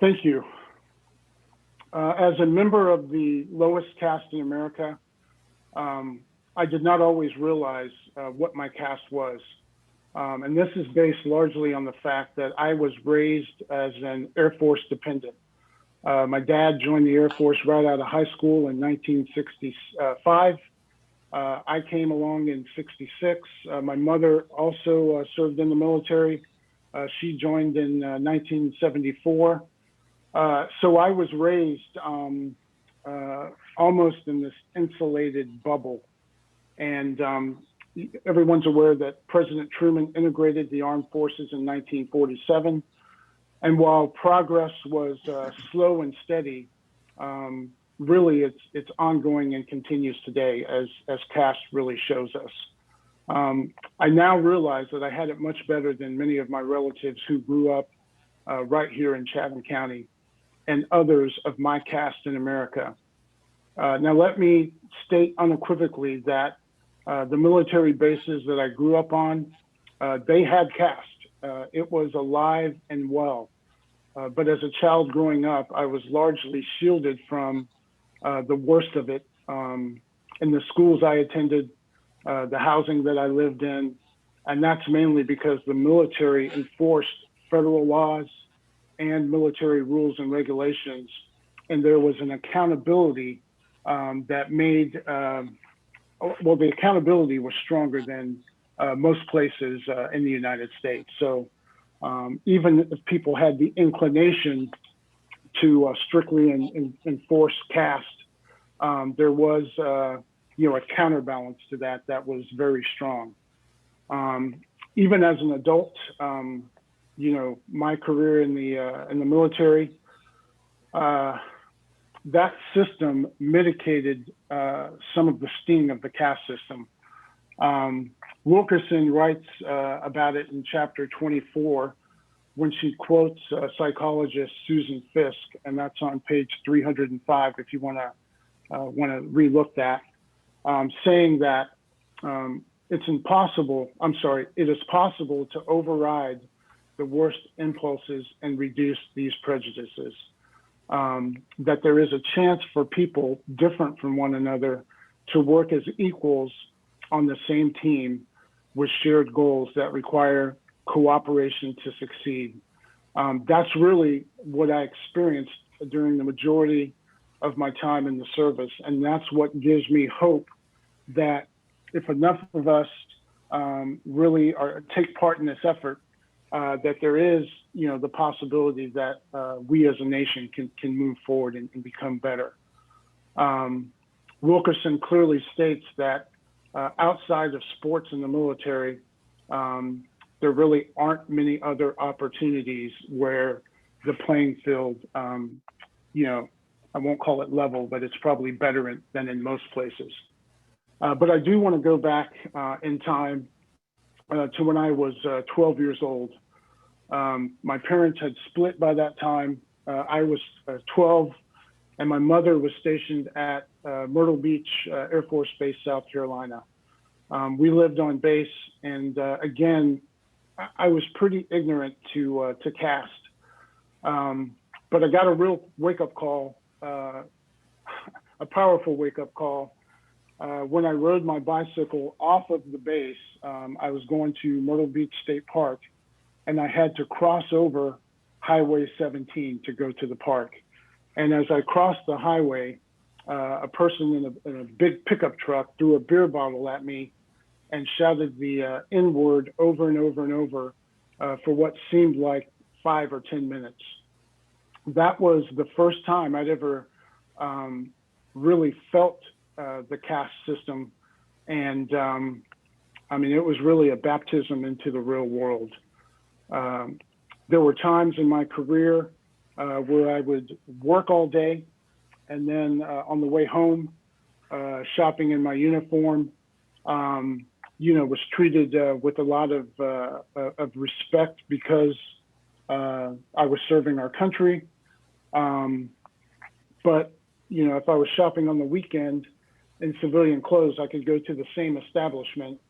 Thank you. As a member of the lowest caste in America, I did not always realize what my caste was. And this is based largely on the fact that I was raised as an Air Force dependent. My dad joined the Air Force right out of high school in 1965. I came along in 66. My mother also served in the military. She joined in 1974. So I was raised almost in this insulated bubble. And everyone's aware that President Truman integrated the armed forces in 1947. And while progress was slow and steady, really it's ongoing and continues today as caste really shows us. I now realize that I had it much better than many of my relatives who grew up right here in Chatham County and others of my caste in America. Now let me state unequivocally that the military bases that I grew up on, they had caste. It was alive and well. But as a child growing up, I was largely shielded from the worst of it in the schools I attended, the housing that I lived in. And that's mainly because the military enforced federal laws and military rules and regulations. And there was an accountability that made, well, the accountability was stronger than most places in the United States. So even if people had the inclination to strictly enforce caste, there was, a counterbalance to that that was very strong. Even as an adult, my career in the military, that system mitigated some of the sting of the caste system. Wilkerson writes about it in chapter 24 when she quotes psychologist Susan Fisk, and that's on page 305 if you want to relook that, saying that it is possible to override the worst impulses and reduce these prejudices. That there is a chance for people different from one another to work as equals on the same team with shared goals that require cooperation to succeed. That's really what I experienced during the majority of my time in the service. And that's what gives me hope that if enough of us really take part in this effort, that there is, the possibility that we as a nation can move forward and become better. Wilkerson clearly states that outside of sports and the military, there really aren't many other opportunities where the playing field, I won't call it level, but it's probably better than in most places. But I do want to go back in time to when I was 12 years old. My parents had split by that time. I was 12 and my mother was stationed at Myrtle Beach Air Force Base, South Carolina. We lived on base, and again, I was pretty ignorant to caste. But I got a real wake-up call, a powerful wake-up call, when I rode my bicycle off of the base. I was going to Myrtle Beach State Park, and I had to cross over Highway 17 to go to the park. And as I crossed the highway, a person in a big pickup truck threw a beer bottle at me and shouted the N-word over and over and over for what seemed like 5 or 10 minutes. That was the first time I'd ever really felt the caste system. And it was really a baptism into the real world. There were times in my career where I would work all day, and then on the way home, shopping in my uniform, was treated with a lot of respect because I was serving our country. But if I was shopping on the weekend, in civilian clothes, I could go to the same establishment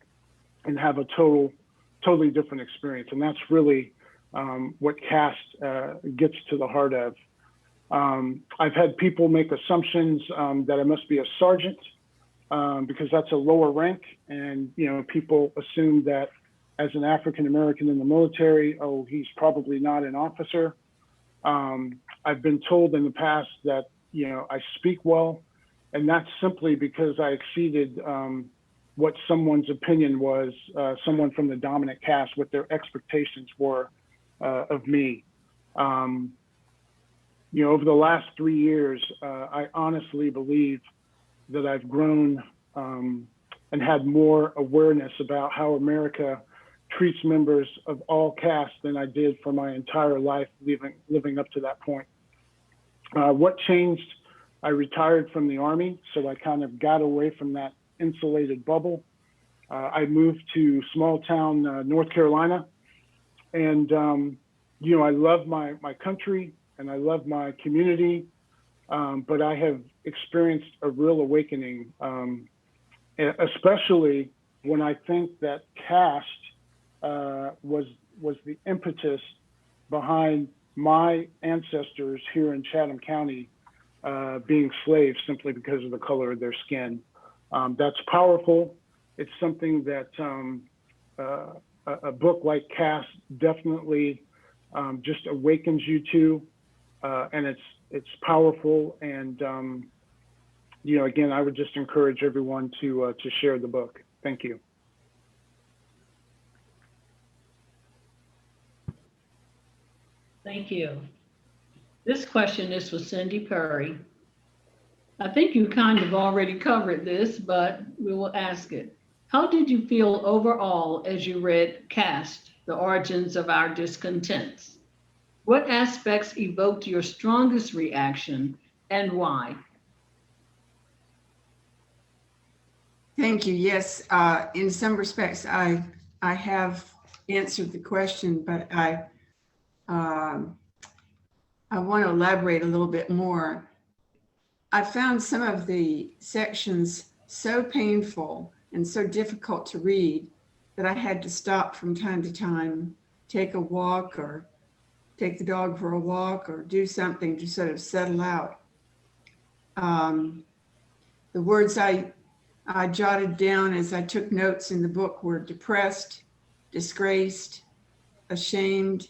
and have a totally different experience. And that's really what caste gets to the heart of. I've had people make assumptions that I must be a sergeant because that's a lower rank. And, you know, people assume that as an African American in the military, oh, he's probably not an officer. I've been told in the past that, you know, I speak well, and that's simply because I exceeded what someone's opinion was, someone from the dominant caste, what their expectations were of me. You know, over the last 3 years, I honestly believe that I've grown and had more awareness about how America treats members of all castes than I did for my entire life living up to that point. What changed? I retired from the Army, so I kind of got away from that insulated bubble. I moved to small town North Carolina, and you know, I love my country and I love my community, but I have experienced a real awakening, especially when I think that caste was the impetus behind my ancestors here in Chatham County being slaves simply because of the color of their skin. That's powerful. It's something that a book like Caste definitely just awakens you to, and it's powerful. And you know, again, I would just encourage everyone to share the book. Thank you. Thank you. This question is for Cindy Perry. I think you kind of already covered this, but we will ask it. How did you feel overall as you read Caste, The Origins of Our Discontents? What aspects evoked your strongest reaction and why? Thank you. Yes, in some respects, I have answered the question, but I want to elaborate a little bit more. I found some of the sections so painful and so difficult to read that I had to stop from time to time, take a walk or take the dog for a walk or do something to sort of settle out. The words I jotted down as I took notes in the book were depressed, disgraced, ashamed,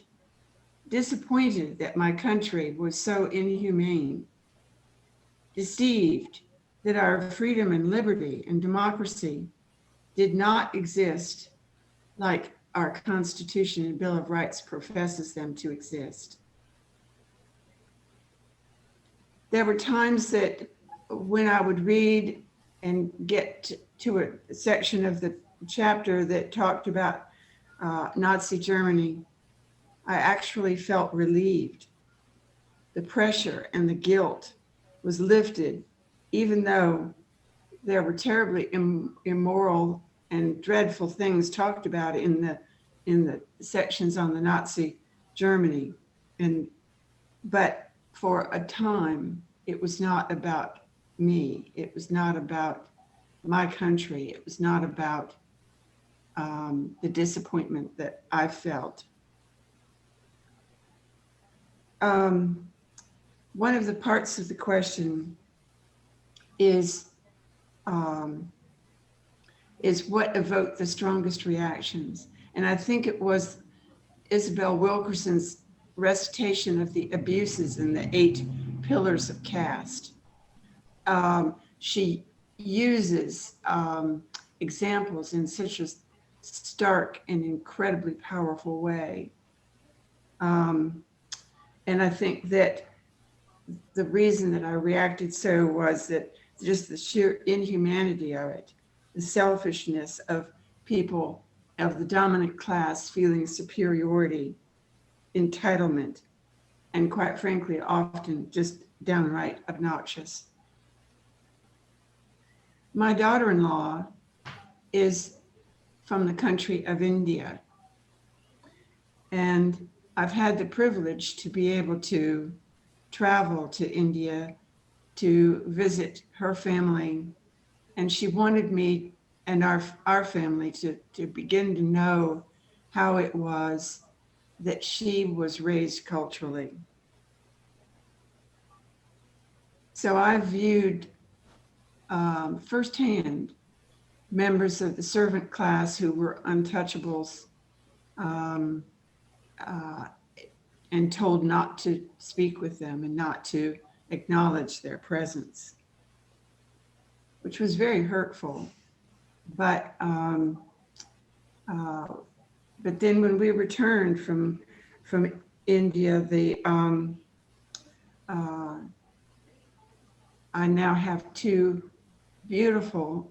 disappointed that my country was so inhumane, deceived that our freedom and liberty and democracy did not exist like our Constitution and Bill of Rights professes them to exist. There were times that when I would read and get to a section of the chapter that talked about Nazi Germany, I actually felt relieved. The pressure and the guilt was lifted, even though there were terribly immoral and dreadful things talked about in the sections on the Nazi Germany. But for a time, it was not about me. It was not about my country. It was not about the disappointment that I felt. One of the parts of the question is what evoked the strongest reactions. And I think it was Isabel Wilkerson's recitation of the abuses in the 8 pillars of caste. She uses examples in such a stark and incredibly powerful way. And I think that the reason that I reacted so was that just the sheer inhumanity of it, the selfishness of people of the dominant class feeling superiority, entitlement, and quite frankly, often just downright obnoxious. My daughter-in-law is from the country of India, and I've had the privilege to be able to travel to India to visit her family And she wanted me and our family to begin to know how it was that she was raised culturally. So I viewed firsthand members of the servant class who were untouchables, um, uh, and told not to speak with them and not to acknowledge their presence, which was very hurtful. But uh, but then when we returned from India, I now have two beautiful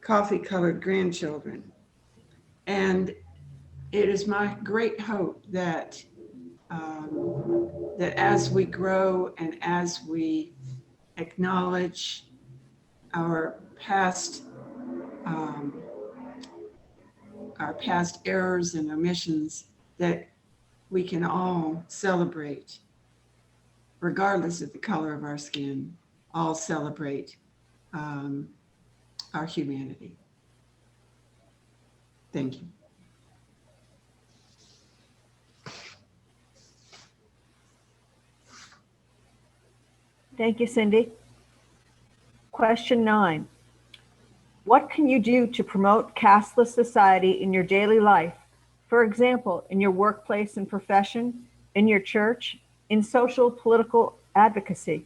coffee-colored grandchildren, and it is my great hope that that as we grow and as we acknowledge our past um, errors and omissions, that we can all celebrate, regardless of the color of our skin, all celebrate um, our humanity. Thank you. Thank you, Cindy. Question 9. What can you do to promote casteless society in your daily life? For example, in your workplace and profession, in your church, in social political advocacy?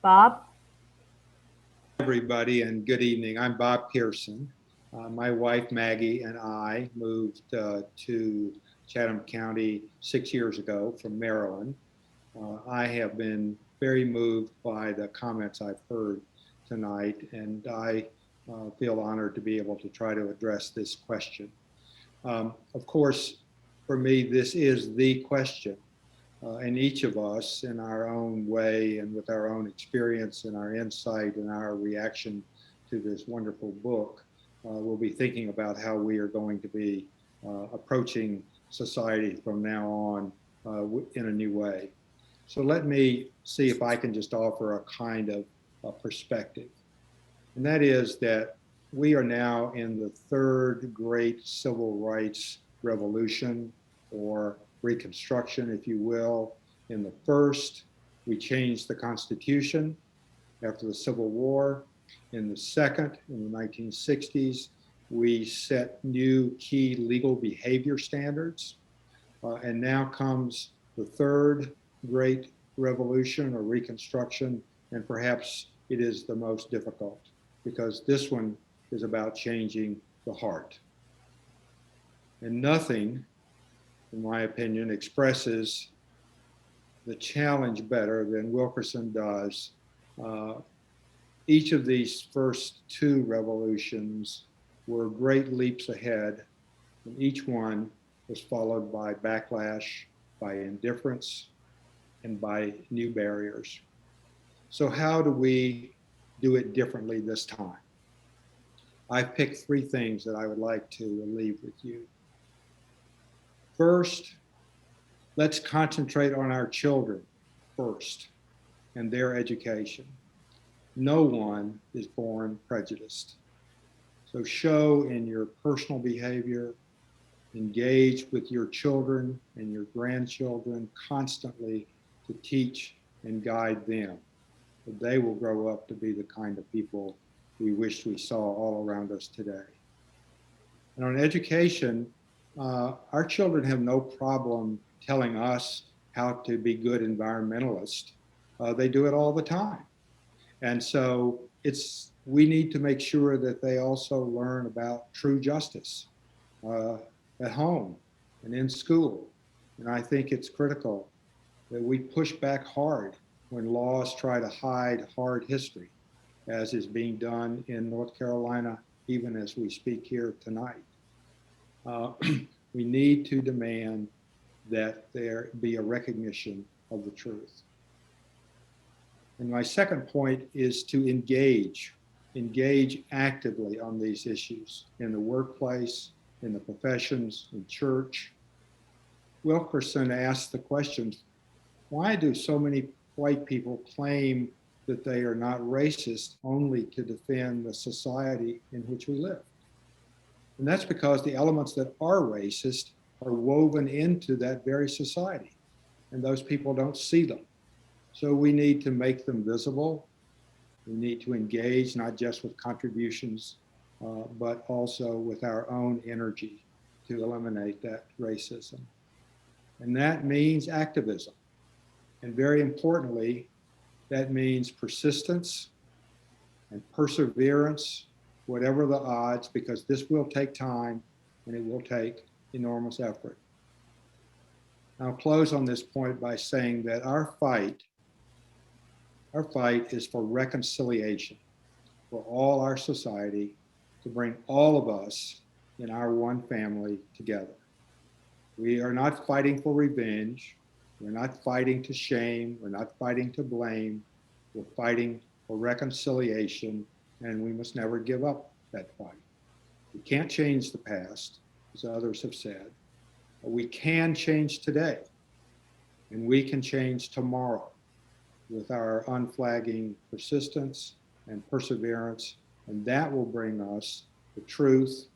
Bob? Everybody, and good evening. I'm Bob Pearson. My wife Maggie and I moved to Chatham County 6 years ago from Maryland. I have been very moved by the comments I've heard tonight, and I feel honored to be able to try to address this question. Of course, for me, this is the question. And each of us in our own way and with our own experience and our insight and our reaction to this wonderful book, will be thinking about how we are going to be approaching society from now on in a new way. So let me see if I can just offer a kind of a perspective. And that is that we are now in the third great civil rights revolution, or Reconstruction, if you will. In the first, we changed the Constitution after the Civil War. In the second, in the 1960s, we set new key legal behavior standards. And now comes the third great revolution or Reconstruction, and perhaps it is the most difficult, because this one is about changing the heart. And nothing, in my opinion, expresses the challenge better than Wilkerson does. Each of these first two revolutions were great leaps ahead, and each one was followed by backlash, by indifference, and by new barriers. So how do we do it differently this time? I've picked three things that I would like to leave with you. First, let's concentrate on our children first and their education. No one is born prejudiced. So show in your personal behavior, engage with your children and your grandchildren constantly to teach and guide them. That they will grow up to be the kind of people we wish we saw all around us today. And on education, our children have no problem telling us how to be good environmentalists. They do it all the time. And so we need to make sure that they also learn about true justice at home and in school. And I think it's critical that we push back hard when laws try to hide hard history, as is being done in North Carolina, even as we speak here tonight. We need to demand that there be a recognition of the truth. And my second point is to engage actively on these issues in the workplace, in the professions, in church. Wilkerson asked the question, why do so many white people claim that they are not racist only to defend the society in which we live. And that's because the elements that are racist are woven into that very society, and those people don't see them. So we need to make them visible. We need to engage not just with contributions, but also with our own energy to eliminate that racism. And that means activism. And very importantly, that means persistence and perseverance, whatever the odds, because this will take time and it will take enormous effort. I'll close on this point by saying that our fight is for reconciliation for all our society, to bring all of us in our one family together. We are not fighting for revenge. We're not fighting to shame. We're not fighting to blame. We're fighting for reconciliation, and we must never give up that fight. We can't change the past, as others have said, but we can change today, and we can change tomorrow with our unflagging persistence and perseverance, and that will bring us the truth,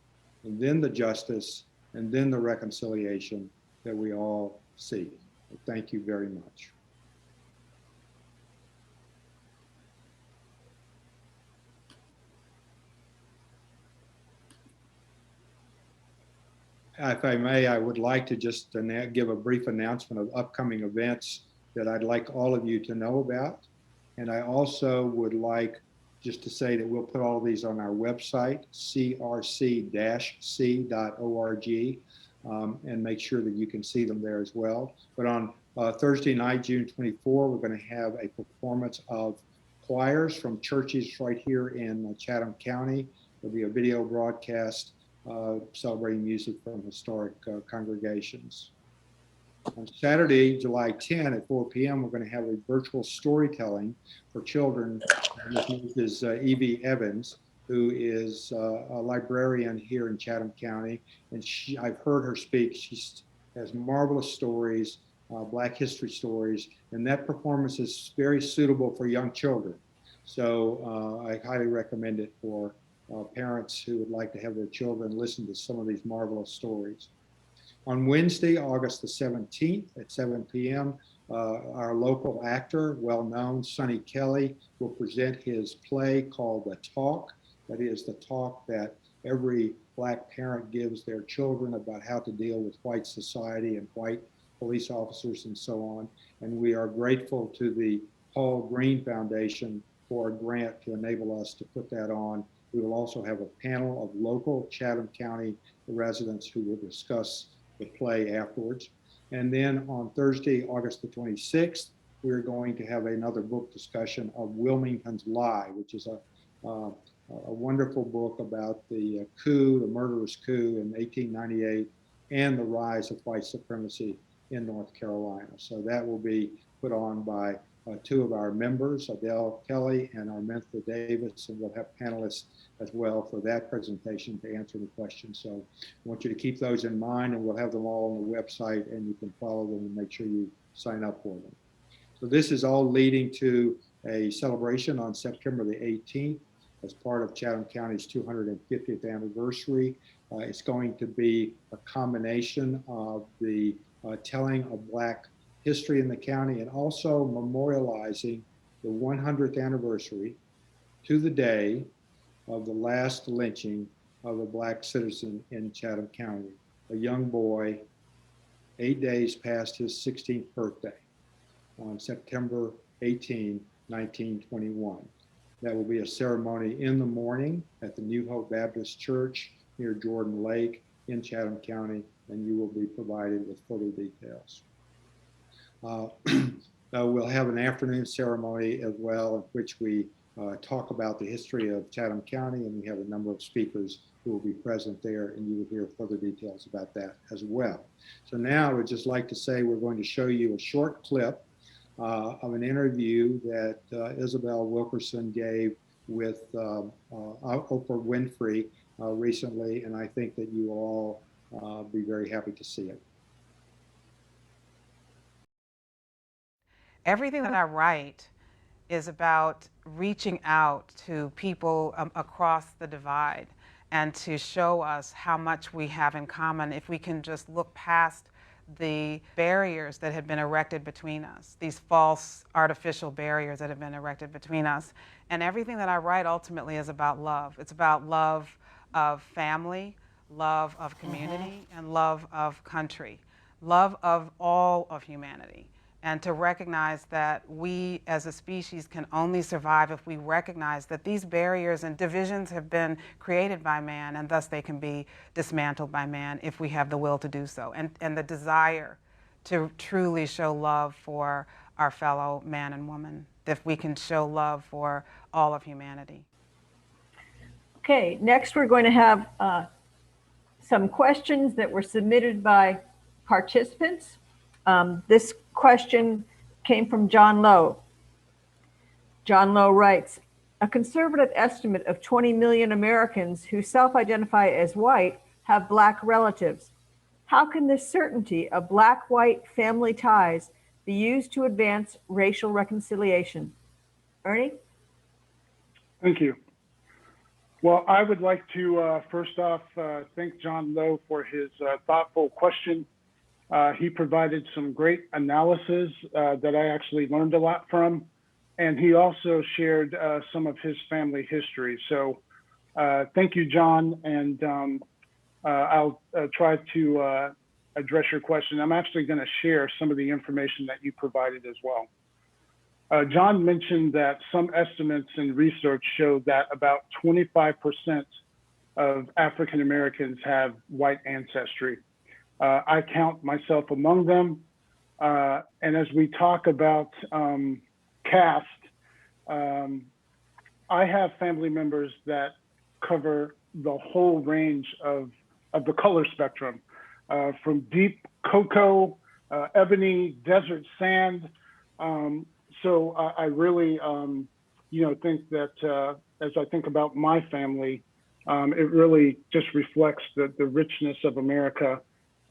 and then the justice, and then the reconciliation that we all seek. Thank you very much. If I may, I would like to just give a brief announcement of upcoming events that I'd like all of you to know about. And I also would like just to say that we'll put all of these on our website, crc-c.org, and make sure that you can see them there as well. But on Thursday night, June 24, we're going to have a performance of choirs from churches right here in Chatham County. There'll be a video broadcast celebrating music from historic congregations. On Saturday, July 10 at 4 p.m., we're going to have a virtual storytelling for children. This is Evie Evans, who is a librarian here in Chatham County. And I've heard her speak. She has marvelous stories, Black history stories, and that performance is very suitable for young children. So I highly recommend it for parents who would like to have their children listen to some of these marvelous stories. On Wednesday, August the 17th at 7 p.m., our local actor, well-known Sonny Kelly, will present his play called The Talk. That is the talk that every Black parent gives their children about how to deal with white society and white police officers and so on. And we are grateful to the Paul Green Foundation for a grant to enable us to put that on. We will also have a panel of local Chatham County residents who will discuss the play afterwards. And then on Thursday, August the 26th, we're going to have another book discussion of Wilmington's Lie, which is a wonderful book about the coup, the murderous coup in 1898, and the rise of white supremacy in North Carolina. So that will be put on by two of our members, Adele Kelly and Armintha Davis, and we'll have panelists as well for that presentation to answer the questions. So I want you to keep those in mind, and we'll have them all on the website, and you can follow them and make sure you sign up for them. So this is all leading to a celebration on September the 18th as part of Chatham County's 250th anniversary. It's going to be a combination of the telling of Black history in the county and also memorializing the 100th anniversary to the day of the last lynching of a Black citizen in Chatham County, a young boy 8 days past his 16th birthday on September 18, 1921. That will be a ceremony in the morning at the New Hope Baptist Church near Jordan Lake in Chatham County, and you will be provided with further details. We'll have an afternoon ceremony as well, in which we talk about the history of Chatham County, and we have a number of speakers who will be present there, and you will hear further details about that as well. So now I would just like to say we're going to show you a short clip of an interview that Isabel Wilkerson gave with Oprah Winfrey recently, and I think that you will all be very happy to see it. Everything that I write is about reaching out to people across the divide and to show us how much we have in common if we can just look past the barriers that have been erected between us, these false artificial barriers that have been erected between us. And everything that I write ultimately is about love. It's about love of family, love of community, and love of country, love of all of humanity. And to recognize that we as a species can only survive if we recognize that these barriers and divisions have been created by man, and thus they can be dismantled by man if we have the will to do so, and the desire to truly show love for our fellow man and woman, if we can show love for all of humanity. Okay, next we're going to have some questions that were submitted by participants. This question came from John Lowe. John Lowe writes, a conservative estimate of 20 million Americans who self-identify as white have Black relatives. How can this certainty of Black-white family ties be used to advance racial reconciliation? Ernie? Thank you. Well, I would like to first off thank John Lowe for his thoughtful question. He provided some great analysis that I actually learned a lot from, and he also shared some of his family history. So thank you, John, and I'll try to address your question. I'm actually going to share some of the information that you provided as well. John mentioned that some estimates and research show that about 25% of African Americans have white ancestry. I count myself among them. And as we talk about caste, I have family members that cover the whole range of the color spectrum, from deep cocoa, ebony, desert sand. So I really, think that as I think about my family, it really just reflects the richness of America.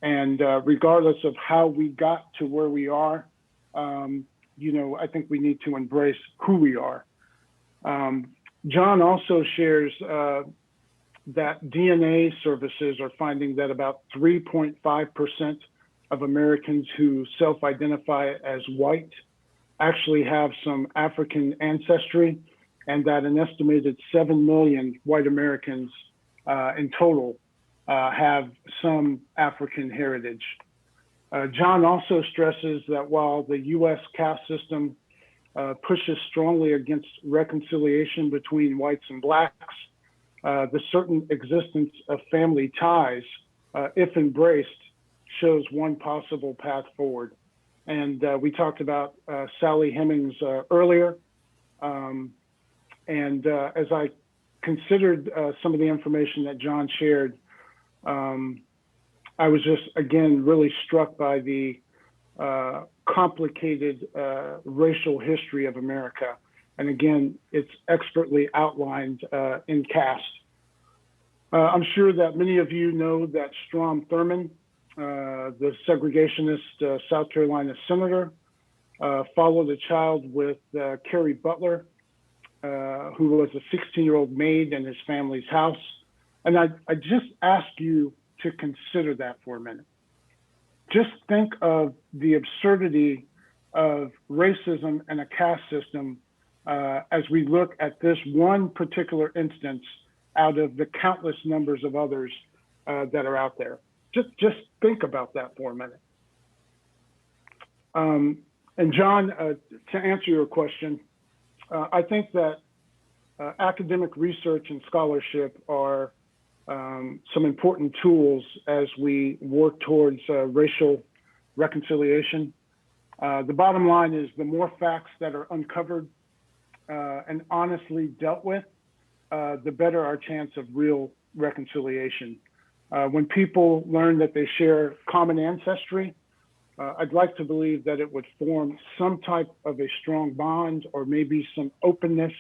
And regardless of how we got to where we are, I think we need to embrace who we are. John also shares that DNA services are finding that about 3.5% of Americans who self-identify as white actually have some African ancestry, and that an estimated 7 million white Americans in total have some African heritage. John also stresses that while the U.S. caste system pushes strongly against reconciliation between whites and blacks, the certain existence of family ties, if embraced, shows one possible path forward. And we talked about Sally Hemings earlier. And as I considered some of the information that John shared, I was just, again, really struck by the complicated racial history of America. And again, it's expertly outlined in Caste. I'm sure that many of you know that Strom Thurmond, the segregationist South Carolina senator, followed a child with Carrie Butler, who was a 16-year-old maid in his family's house. And I just ask you to consider that for a minute. Just think of the absurdity of racism and a caste system as we look at this one particular instance out of the countless numbers of others that are out there. Just think about that for a minute. And John, to answer your question, I think that academic research and scholarship are some important tools as we work towards racial reconciliation. The bottom line is the more facts that are uncovered and honestly dealt with, the better our chance of real reconciliation. When people learn that they share common ancestry, I'd like to believe that it would form some type of a strong bond, or maybe some openness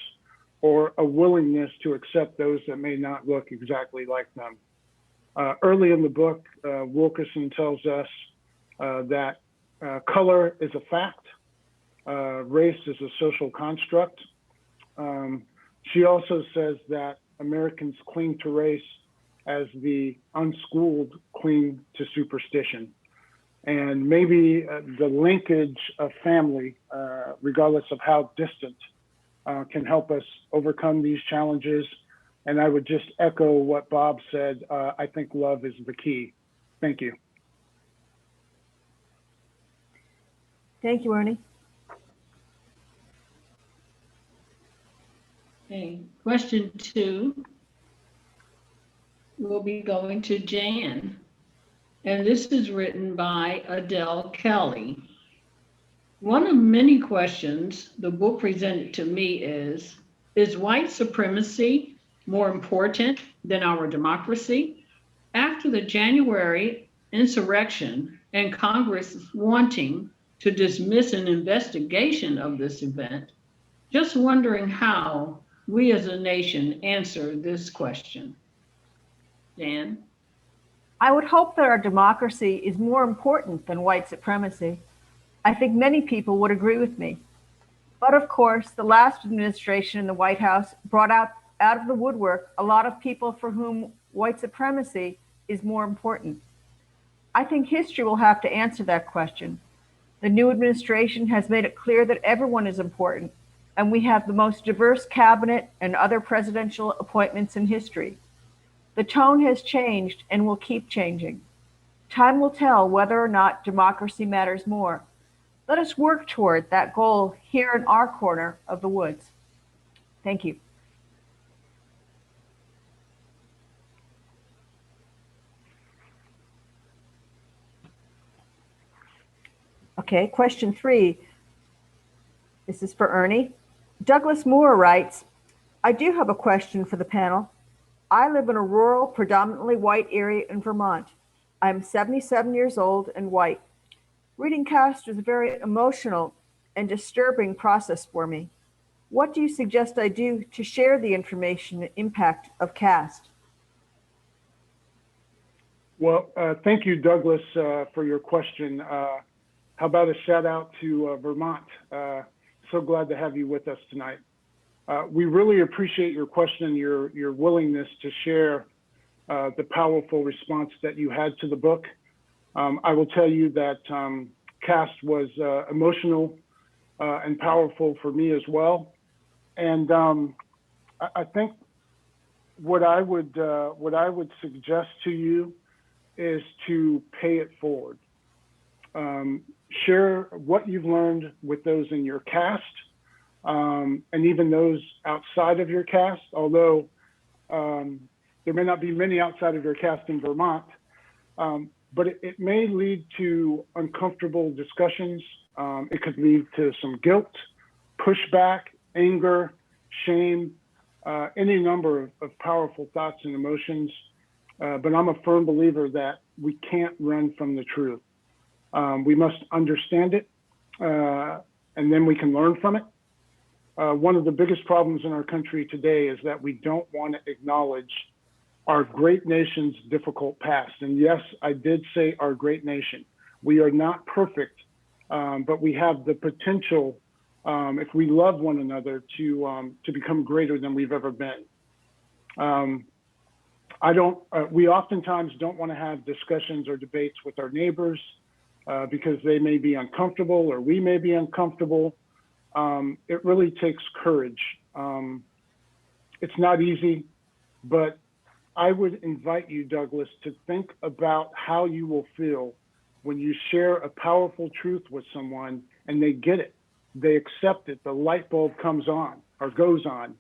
or a willingness to accept those that may not look exactly like them. Early in the book, Wilkerson tells us that color is a fact, race is a social construct. She also says that Americans cling to race as the unschooled cling to superstition. And maybe the linkage of family, regardless of how distant, can help us overcome these challenges. And I would just echo what Bob said. I think love is the key. Thank you. Thank you, Ernie. Okay, question 2 will be going to Jan. And this is written by Adele Kelly. One of many questions the book presented to me is white supremacy more important than our democracy? After the January insurrection and Congress wanting to dismiss an investigation of this event, just wondering how we as a nation answer this question. Dan? I would hope that our democracy is more important than white supremacy. I think many people would agree with me. But of course, the last administration in the White House brought out of the woodwork a lot of people for whom white supremacy is more important. I think history will have to answer that question. The new administration has made it clear that everyone is important, and we have the most diverse cabinet and other presidential appointments in history. The tone has changed and will keep changing. Time will tell whether or not democracy matters more. Let us work toward that goal here in our corner of the woods. Thank you. Okay, question 3. This is for Ernie. Douglas Moore writes, I do have a question for the panel. I live in a rural, predominantly white area in Vermont. I am 77 years old and white. Reading Caste was a very emotional and disturbing process for me. What do you suggest I do to share the information and impact of Caste? Well, thank you, Douglas, for your question. How about a shout out to Vermont? So glad to have you with us tonight. We really appreciate your question, your willingness to share the powerful response that you had to the book. I will tell you that Caste was emotional and powerful for me as well. And I think what I would suggest to you is to pay it forward. Share what you've learned with those in your caste, and even those outside of your caste, although there may not be many outside of your caste in Vermont, but it may lead to uncomfortable discussions. It could lead to some guilt, pushback, anger, shame, any number of powerful thoughts and emotions. But I'm a firm believer that we can't run from the truth. We must understand it, and then we can learn from it. One of the biggest problems in our country today is that we don't want to acknowledge our great nation's difficult past. And yes, I did say our great nation. We are not perfect, but we have the potential, if we love one another, to become greater than we've ever been. We oftentimes don't want to have discussions or debates with our neighbors because they may be uncomfortable or we may be uncomfortable. It really takes courage. It's not easy, but I would invite you, Douglas, to think about how you will feel when you share a powerful truth with someone and they get it, they accept it, the light bulb comes on or goes on.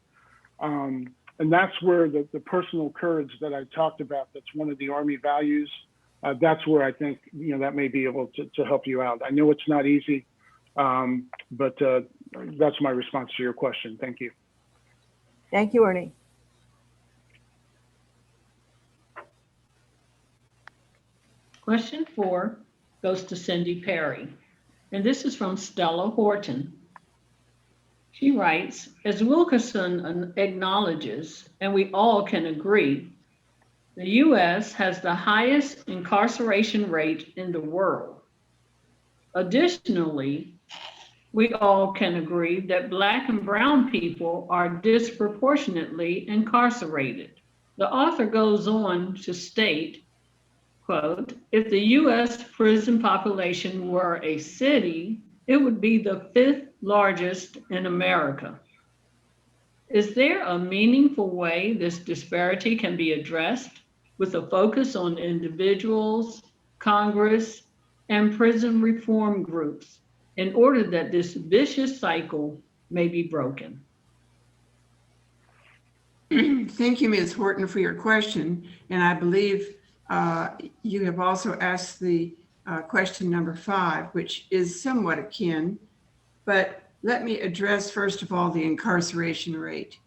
And that's where the personal courage that I talked about, that's one of the Army values, that's where I think, that may be able to help you out. I know it's not easy, but that's my response to your question. Thank you. Thank you, Ernie. Question 4 goes to Cindy Perry, and this is from Stella Horton. She writes, as Wilkerson acknowledges, and we all can agree, the U.S. has the highest incarceration rate in the world. Additionally, we all can agree that Black and brown people are disproportionately incarcerated. The author goes on to state, quote, if the US prison population were a city, it would be the 5th largest in America. Is there a meaningful way this disparity can be addressed with a focus on individuals, Congress, and prison reform groups in order that this vicious cycle may be broken? Thank you, Ms. Horton, for your question. And I believe you have also asked the question number 5, which is somewhat akin, but let me address first of all the incarceration rate.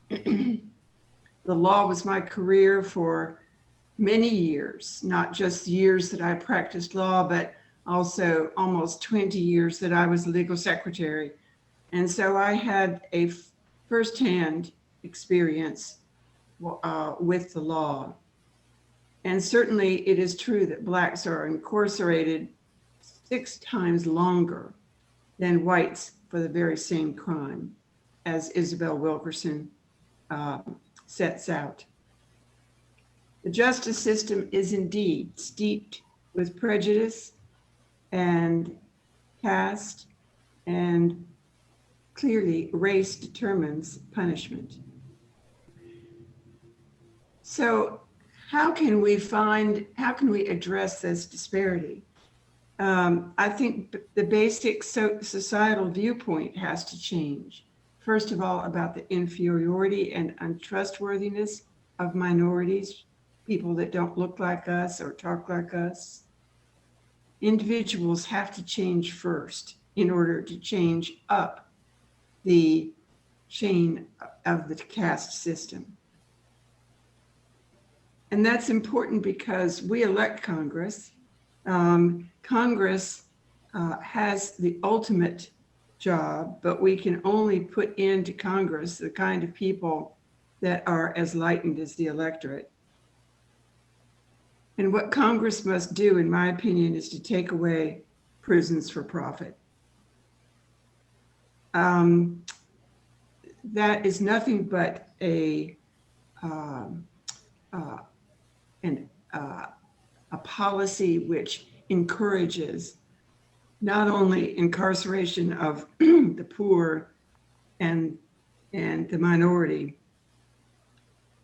The law was my career for many years, not just years that I practiced law, but also almost 20 years that I was legal secretary. And so I had a firsthand experience with the law. And certainly it is true that Blacks are incarcerated 6 times longer than whites for the very same crime, as Isabel Wilkerson sets out. The justice system is indeed steeped with prejudice and caste, and clearly race determines punishment. So how can we address this disparity? I think the basic societal viewpoint has to change. First of all, about the inferiority and untrustworthiness of minorities, people that don't look like us or talk like us. Individuals have to change first in order to change up the chain of the caste system. And that's important because we elect Congress. Congress has the ultimate job, but we can only put into Congress the kind of people that are as enlightened as the electorate. And what Congress must do, in my opinion, is to take away prisons for profit. That is nothing but a policy which encourages not only incarceration of the poor and the minority,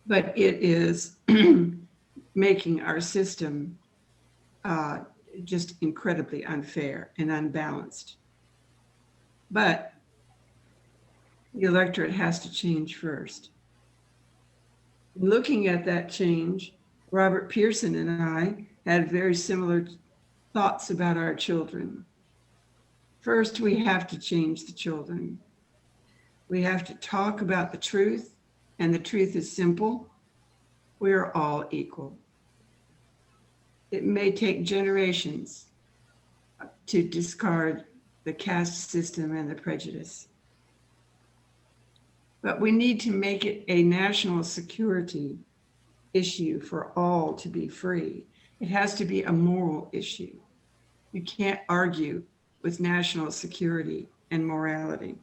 but it is making our system just incredibly unfair and unbalanced. But the electorate has to change first. Looking at that change, Robert Pearson and I had very similar thoughts about our children. First, we have to change the children. We have to talk about the truth, and the truth is simple. We are all equal. It may take generations to discard the caste system and the prejudice. But we need to make it a national security issue for all to be free. It has to be a moral issue. You can't argue with national security and morality.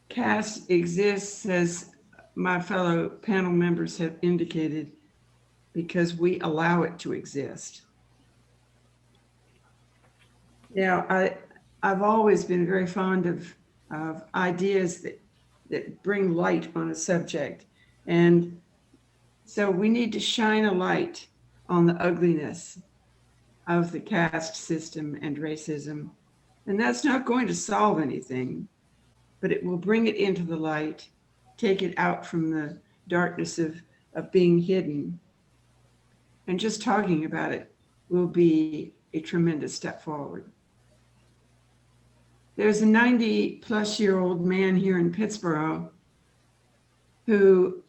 Caste exists, as my fellow panel members have indicated, because we allow it to exist. Now, I've always been very fond of ideas that bring light on a subject. And so we need to shine a light on the ugliness of the caste system and racism. And that's not going to solve anything, but it will bring it into the light, take it out from the darkness of being hidden. And just talking about it will be a tremendous step forward. There's a 90-plus-year-old man here in Pittsburgh who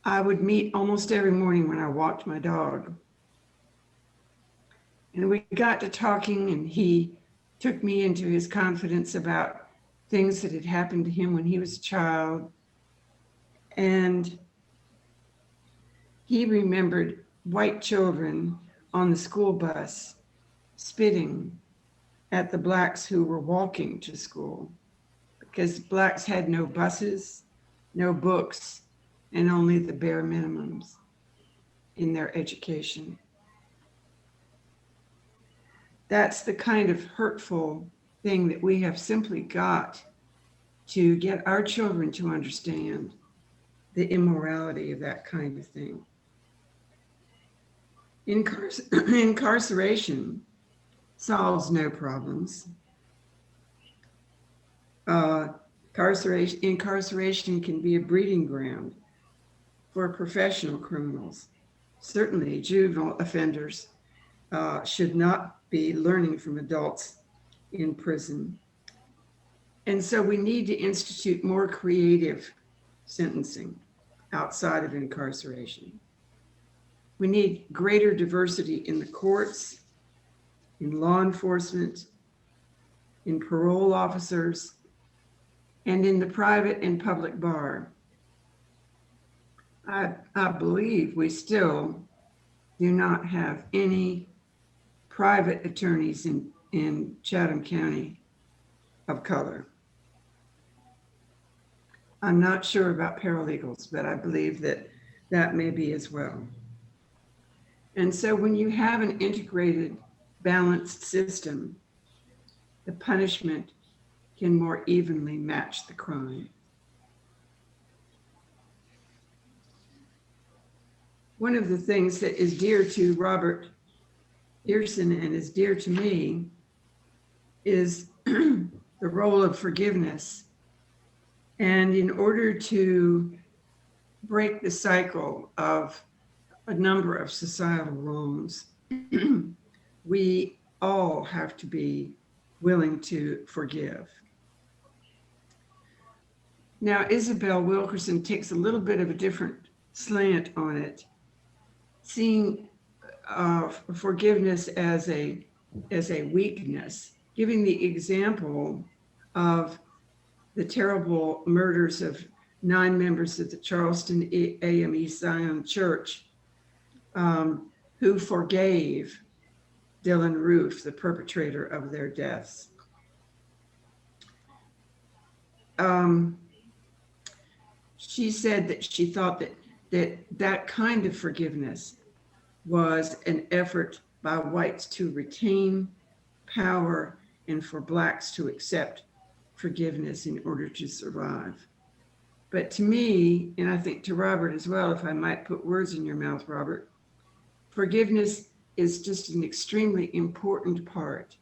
I would meet almost every morning when I walked my dog. And we got to talking, and he took me into his confidence about things that had happened to him when he was a child. And he remembered white children on the school bus spitting at the Blacks who were walking to school, because Blacks had no buses, no books, and only the bare minimums in their education. That's the kind of hurtful thing that we have simply got to get our children to understand the immorality of that kind of thing. Incarceration solves no problems. Incarceration can be a breeding ground for professional criminals. Certainly, juvenile offenders should not be learning from adults in prison. And so we need to institute more creative sentencing outside of incarceration. We need greater diversity in the courts, in law enforcement, in parole officers, and in the private and public bar. I believe we still do not have any private attorneys in Chatham County of color. I'm not sure about paralegals, but I believe that that may be as well. And so when you have an integrated, balanced system, the punishment can more evenly match the crime. One of the things that is dear to Robert Pearson and is dear to me is the role of forgiveness. And in order to break the cycle of a number of societal wrongs, we all have to be willing to forgive. Now, Isabel Wilkerson takes a little bit of a different slant on it, seeing forgiveness as a weakness, giving the example of the terrible murders of 9 members of the Charleston AME Zion Church, who forgave Dylan Roof, the perpetrator of their deaths. She said that she thought that kind of forgiveness was an effort by whites to retain power and for Blacks to accept forgiveness in order to survive. But to me, and I think to Robert as well, if I might put words in your mouth, Robert, forgiveness is just an extremely important part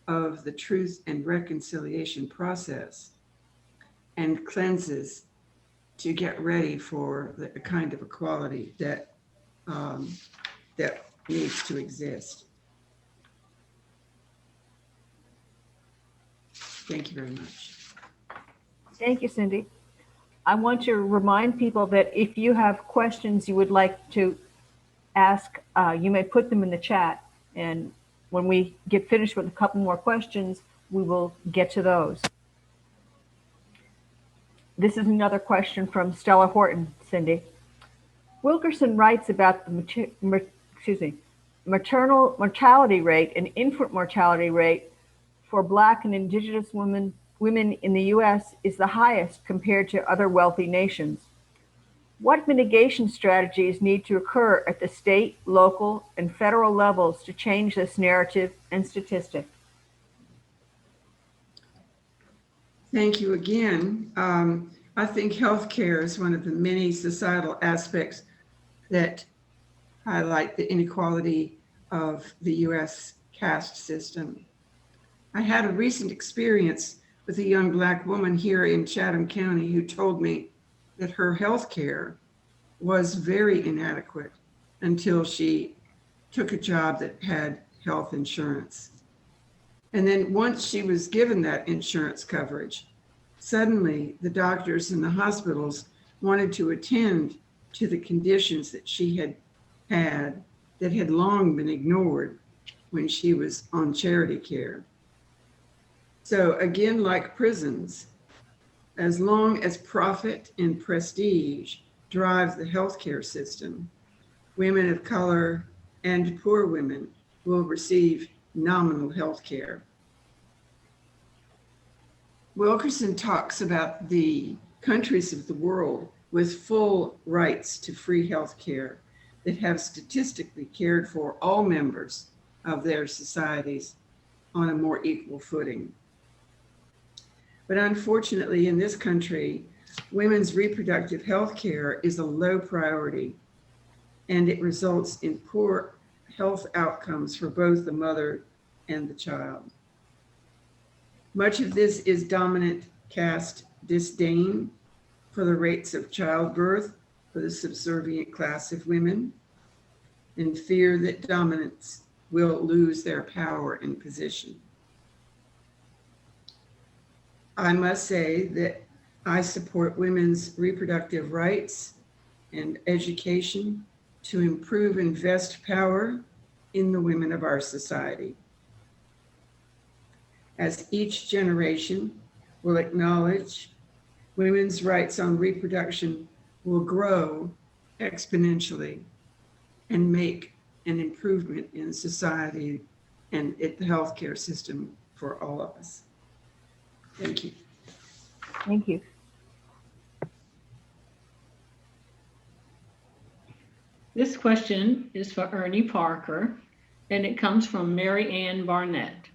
of the truth and reconciliation process, and cleanses to get ready for the kind of equality that that needs to exist. Thank you very much. Thank you, Cindy. I want to remind people that if you have questions you would like to ask, you may put them in the chat. And when we get finished with a couple more questions, we will get to those. This is another question from Stella Horton, Cindy. Wilkerson writes about the maternal mortality rate and infant mortality rate for Black and Indigenous women in the U.S. is the highest compared to other wealthy nations. What mitigation strategies need to occur at the state, local, and federal levels to change this narrative and statistic? Thank you again. I think healthcare is one of the many societal aspects that highlight the inequality of the U.S. caste system. I had a recent experience with a young Black woman here in Chatham County who told me that her health care was very inadequate until she took a job that had health insurance. And then once she was given that insurance coverage, suddenly the doctors and the hospitals wanted to attend to the conditions that she had had that had long been ignored when she was on charity care. So again, like prisons, as long as profit and prestige drive the healthcare system, women of color and poor women will receive nominal health care. Wilkerson talks about the countries of the world with full rights to free health care that have statistically cared for all members of their societies on a more equal footing. But unfortunately, in this country, women's reproductive health care is a low priority, and it results in poor health outcomes for both the mother and the child. Much of this is dominant caste disdain for the rates of childbirth for the subservient class of women, and fear that dominance will lose their power and position. I must say that I support women's reproductive rights and education to improve and invest power in the women of our society. As each generation will acknowledge, women's rights on reproduction will grow exponentially and make an improvement in society and at the healthcare system for all of us. Thank you. Thank you. This question is for Ernie Parker, and it comes from Mary Ann Barnett.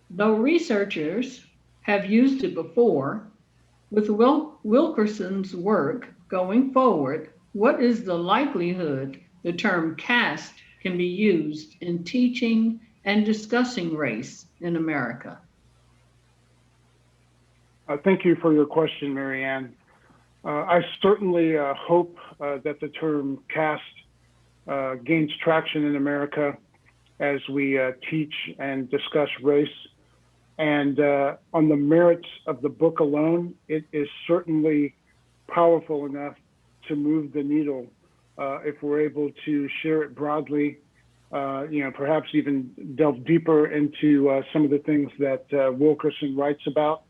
Though researchers have used it before, with Wilkerson's work going forward, what is the likelihood the term caste can be used in teaching and discussing race in America? Thank you for your question, Mary Ann. I certainly hope that the term caste gains traction in America as we teach and discuss race. And on the merits of the book alone, it is certainly powerful enough to move the needle if we're able to share it broadly, perhaps even delve deeper into some of the things that Wilkerson writes about.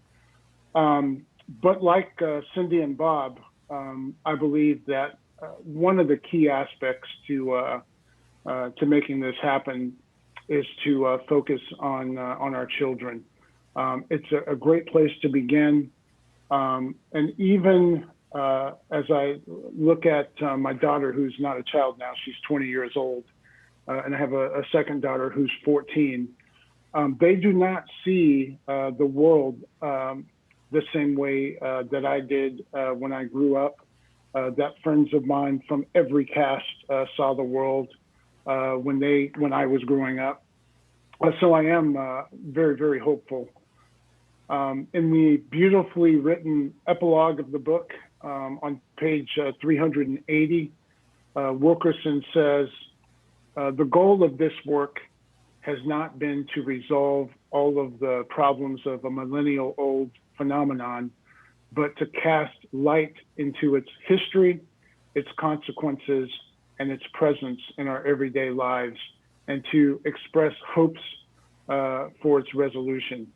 But like Cindy and Bob, I believe that one of the key aspects to making this happen is to focus on our children. It's a great place to begin. And even as I look at my daughter, who's not a child now, she's 20 years old, and I have a second daughter who's 14, they do not see the world the same way that I did when I grew up, that friends of mine from every caste saw the world when I was growing up. So I am very, very hopeful. In the beautifully written epilogue of the book on page 380, Wilkerson says, the goal of this work has not been to resolve all of the problems of a millennial-old phenomenon, but to cast light into its history, its consequences, and its presence in our everyday lives, and to express hopes for its resolution.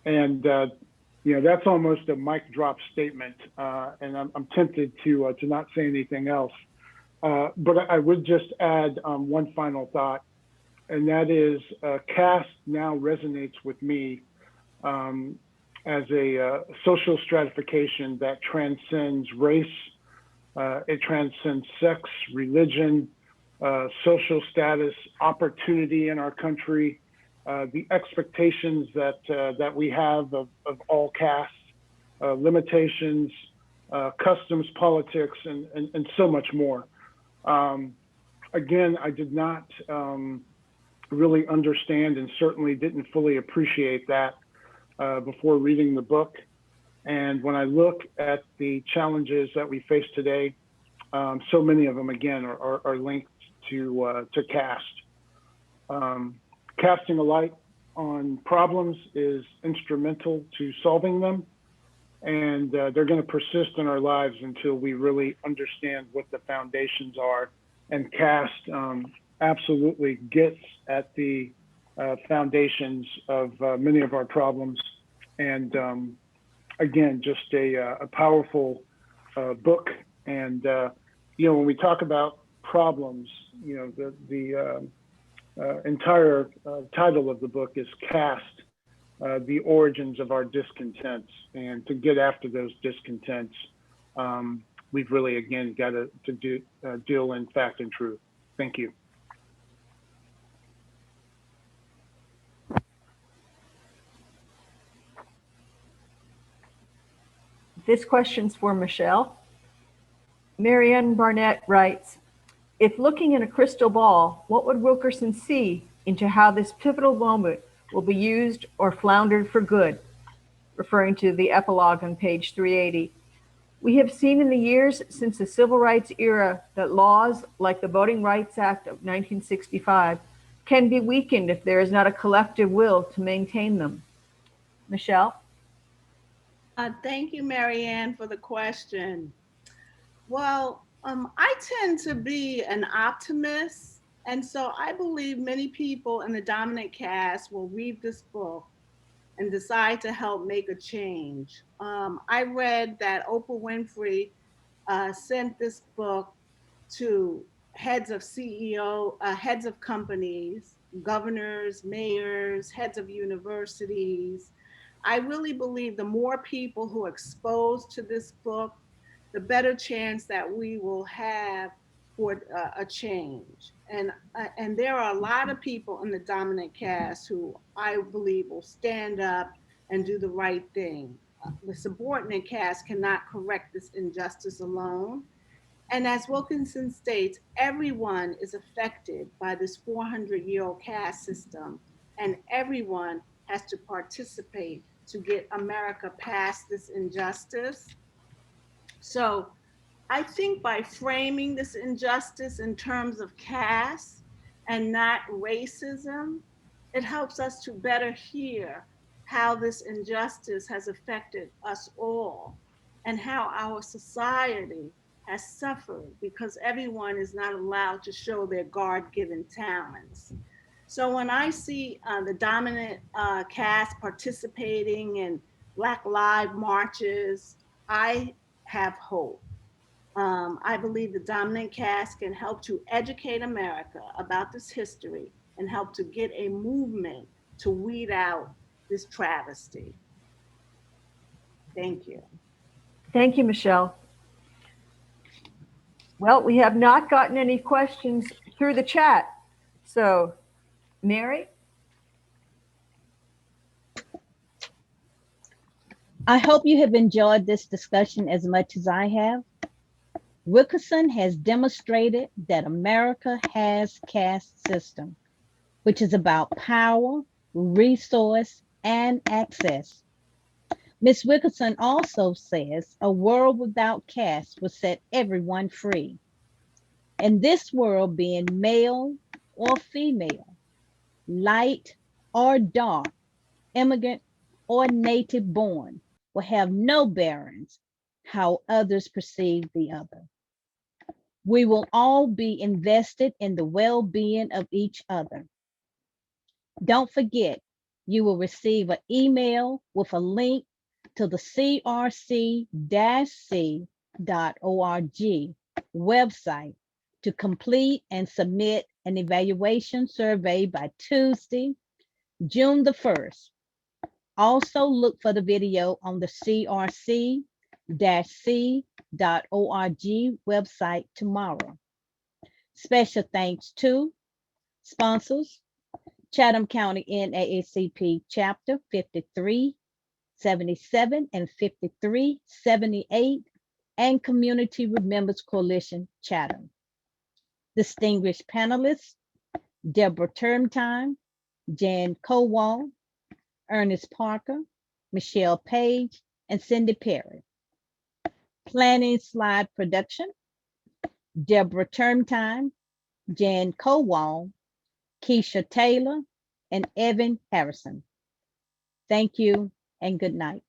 And that's almost a mic drop statement, and I'm tempted to not say anything else. But I would just add one final thought, and that is caste now resonates with me as a social stratification that transcends race, it transcends sex, religion, social status, opportunity in our country, the expectations that we have of all castes, limitations, customs, politics, and so much more. Again, I did not really understand and certainly didn't fully appreciate that before reading the book. And when I look at the challenges that we face today, so many of them, again, are linked to caste. Casting a light on problems is instrumental to solving them, and they're going to persist in our lives until we really understand what the foundations are. And caste absolutely gets at the foundations of many of our problems. And again, just a powerful book. And when we talk about problems, entire title of the book is Caste, the Origins of Our Discontents. And to get after those discontents, we've really, again, got to deal in fact and truth. Thank you. This question's for Michelle. Marianne Barnett writes, if looking in a crystal ball, what would Wilkerson see into how this pivotal moment will be used or floundered for good? Referring to the epilogue on page 380. We have seen in the years since the civil rights era that laws like the Voting Rights Act of 1965 can be weakened if there is not a collective will to maintain them. Michelle? Thank you, Marianne, for the question. Well, I tend to be an optimist, and so I believe many people in the dominant caste will read this book and decide to help make a change. I read that Oprah Winfrey sent this book to heads of heads of companies, governors, mayors, heads of universities. I really believe the more people who are exposed to this book, the better chance that we will have for a change. And there are a lot of people in the dominant caste who I believe will stand up and do the right thing. The subordinate caste cannot correct this injustice alone. And as Wilkinson states, everyone is affected by this 400-year-old caste system, and everyone has to participate to get America past this injustice. So I think by framing this injustice in terms of caste and not racism, it helps us to better hear how this injustice has affected us all and how our society has suffered because everyone is not allowed to show their God-given talents. So when I see the dominant caste participating in Black Lives marches, I have hope. I believe the dominant caste can help to educate America about this history and help to get a movement to weed out this travesty. Thank you. Thank you, Michelle. Well, we have not gotten any questions through the chat. So, Mary? I hope you have enjoyed this discussion as much as I have. Wilkerson has demonstrated that America has caste system, which is about power, resource, and access. Ms. Wilkerson also says a world without caste will set everyone free. And this world being male or female, light or dark, immigrant or native born, will have no bearings how others perceive the other. We will all be invested in the well-being of each other. Don't forget, you will receive an email with a link to the CRC-C.org website to complete and submit an evaluation survey by Tuesday, June the 1st. Also look for the video on the CRC-C.org website tomorrow. Special thanks to sponsors, Chatham County NAACP Chapter 5377 and 5378 and Community Remembers Coalition Chatham. Distinguished panelists, Deborah Turntime, Jan Kowal, Ernest Parker, Michelle Page, and Cindy Perry. Planning slide production, Deborah Turntime, Jan Kowal, Keisha Taylor, and Evan Harrison. Thank you and good night.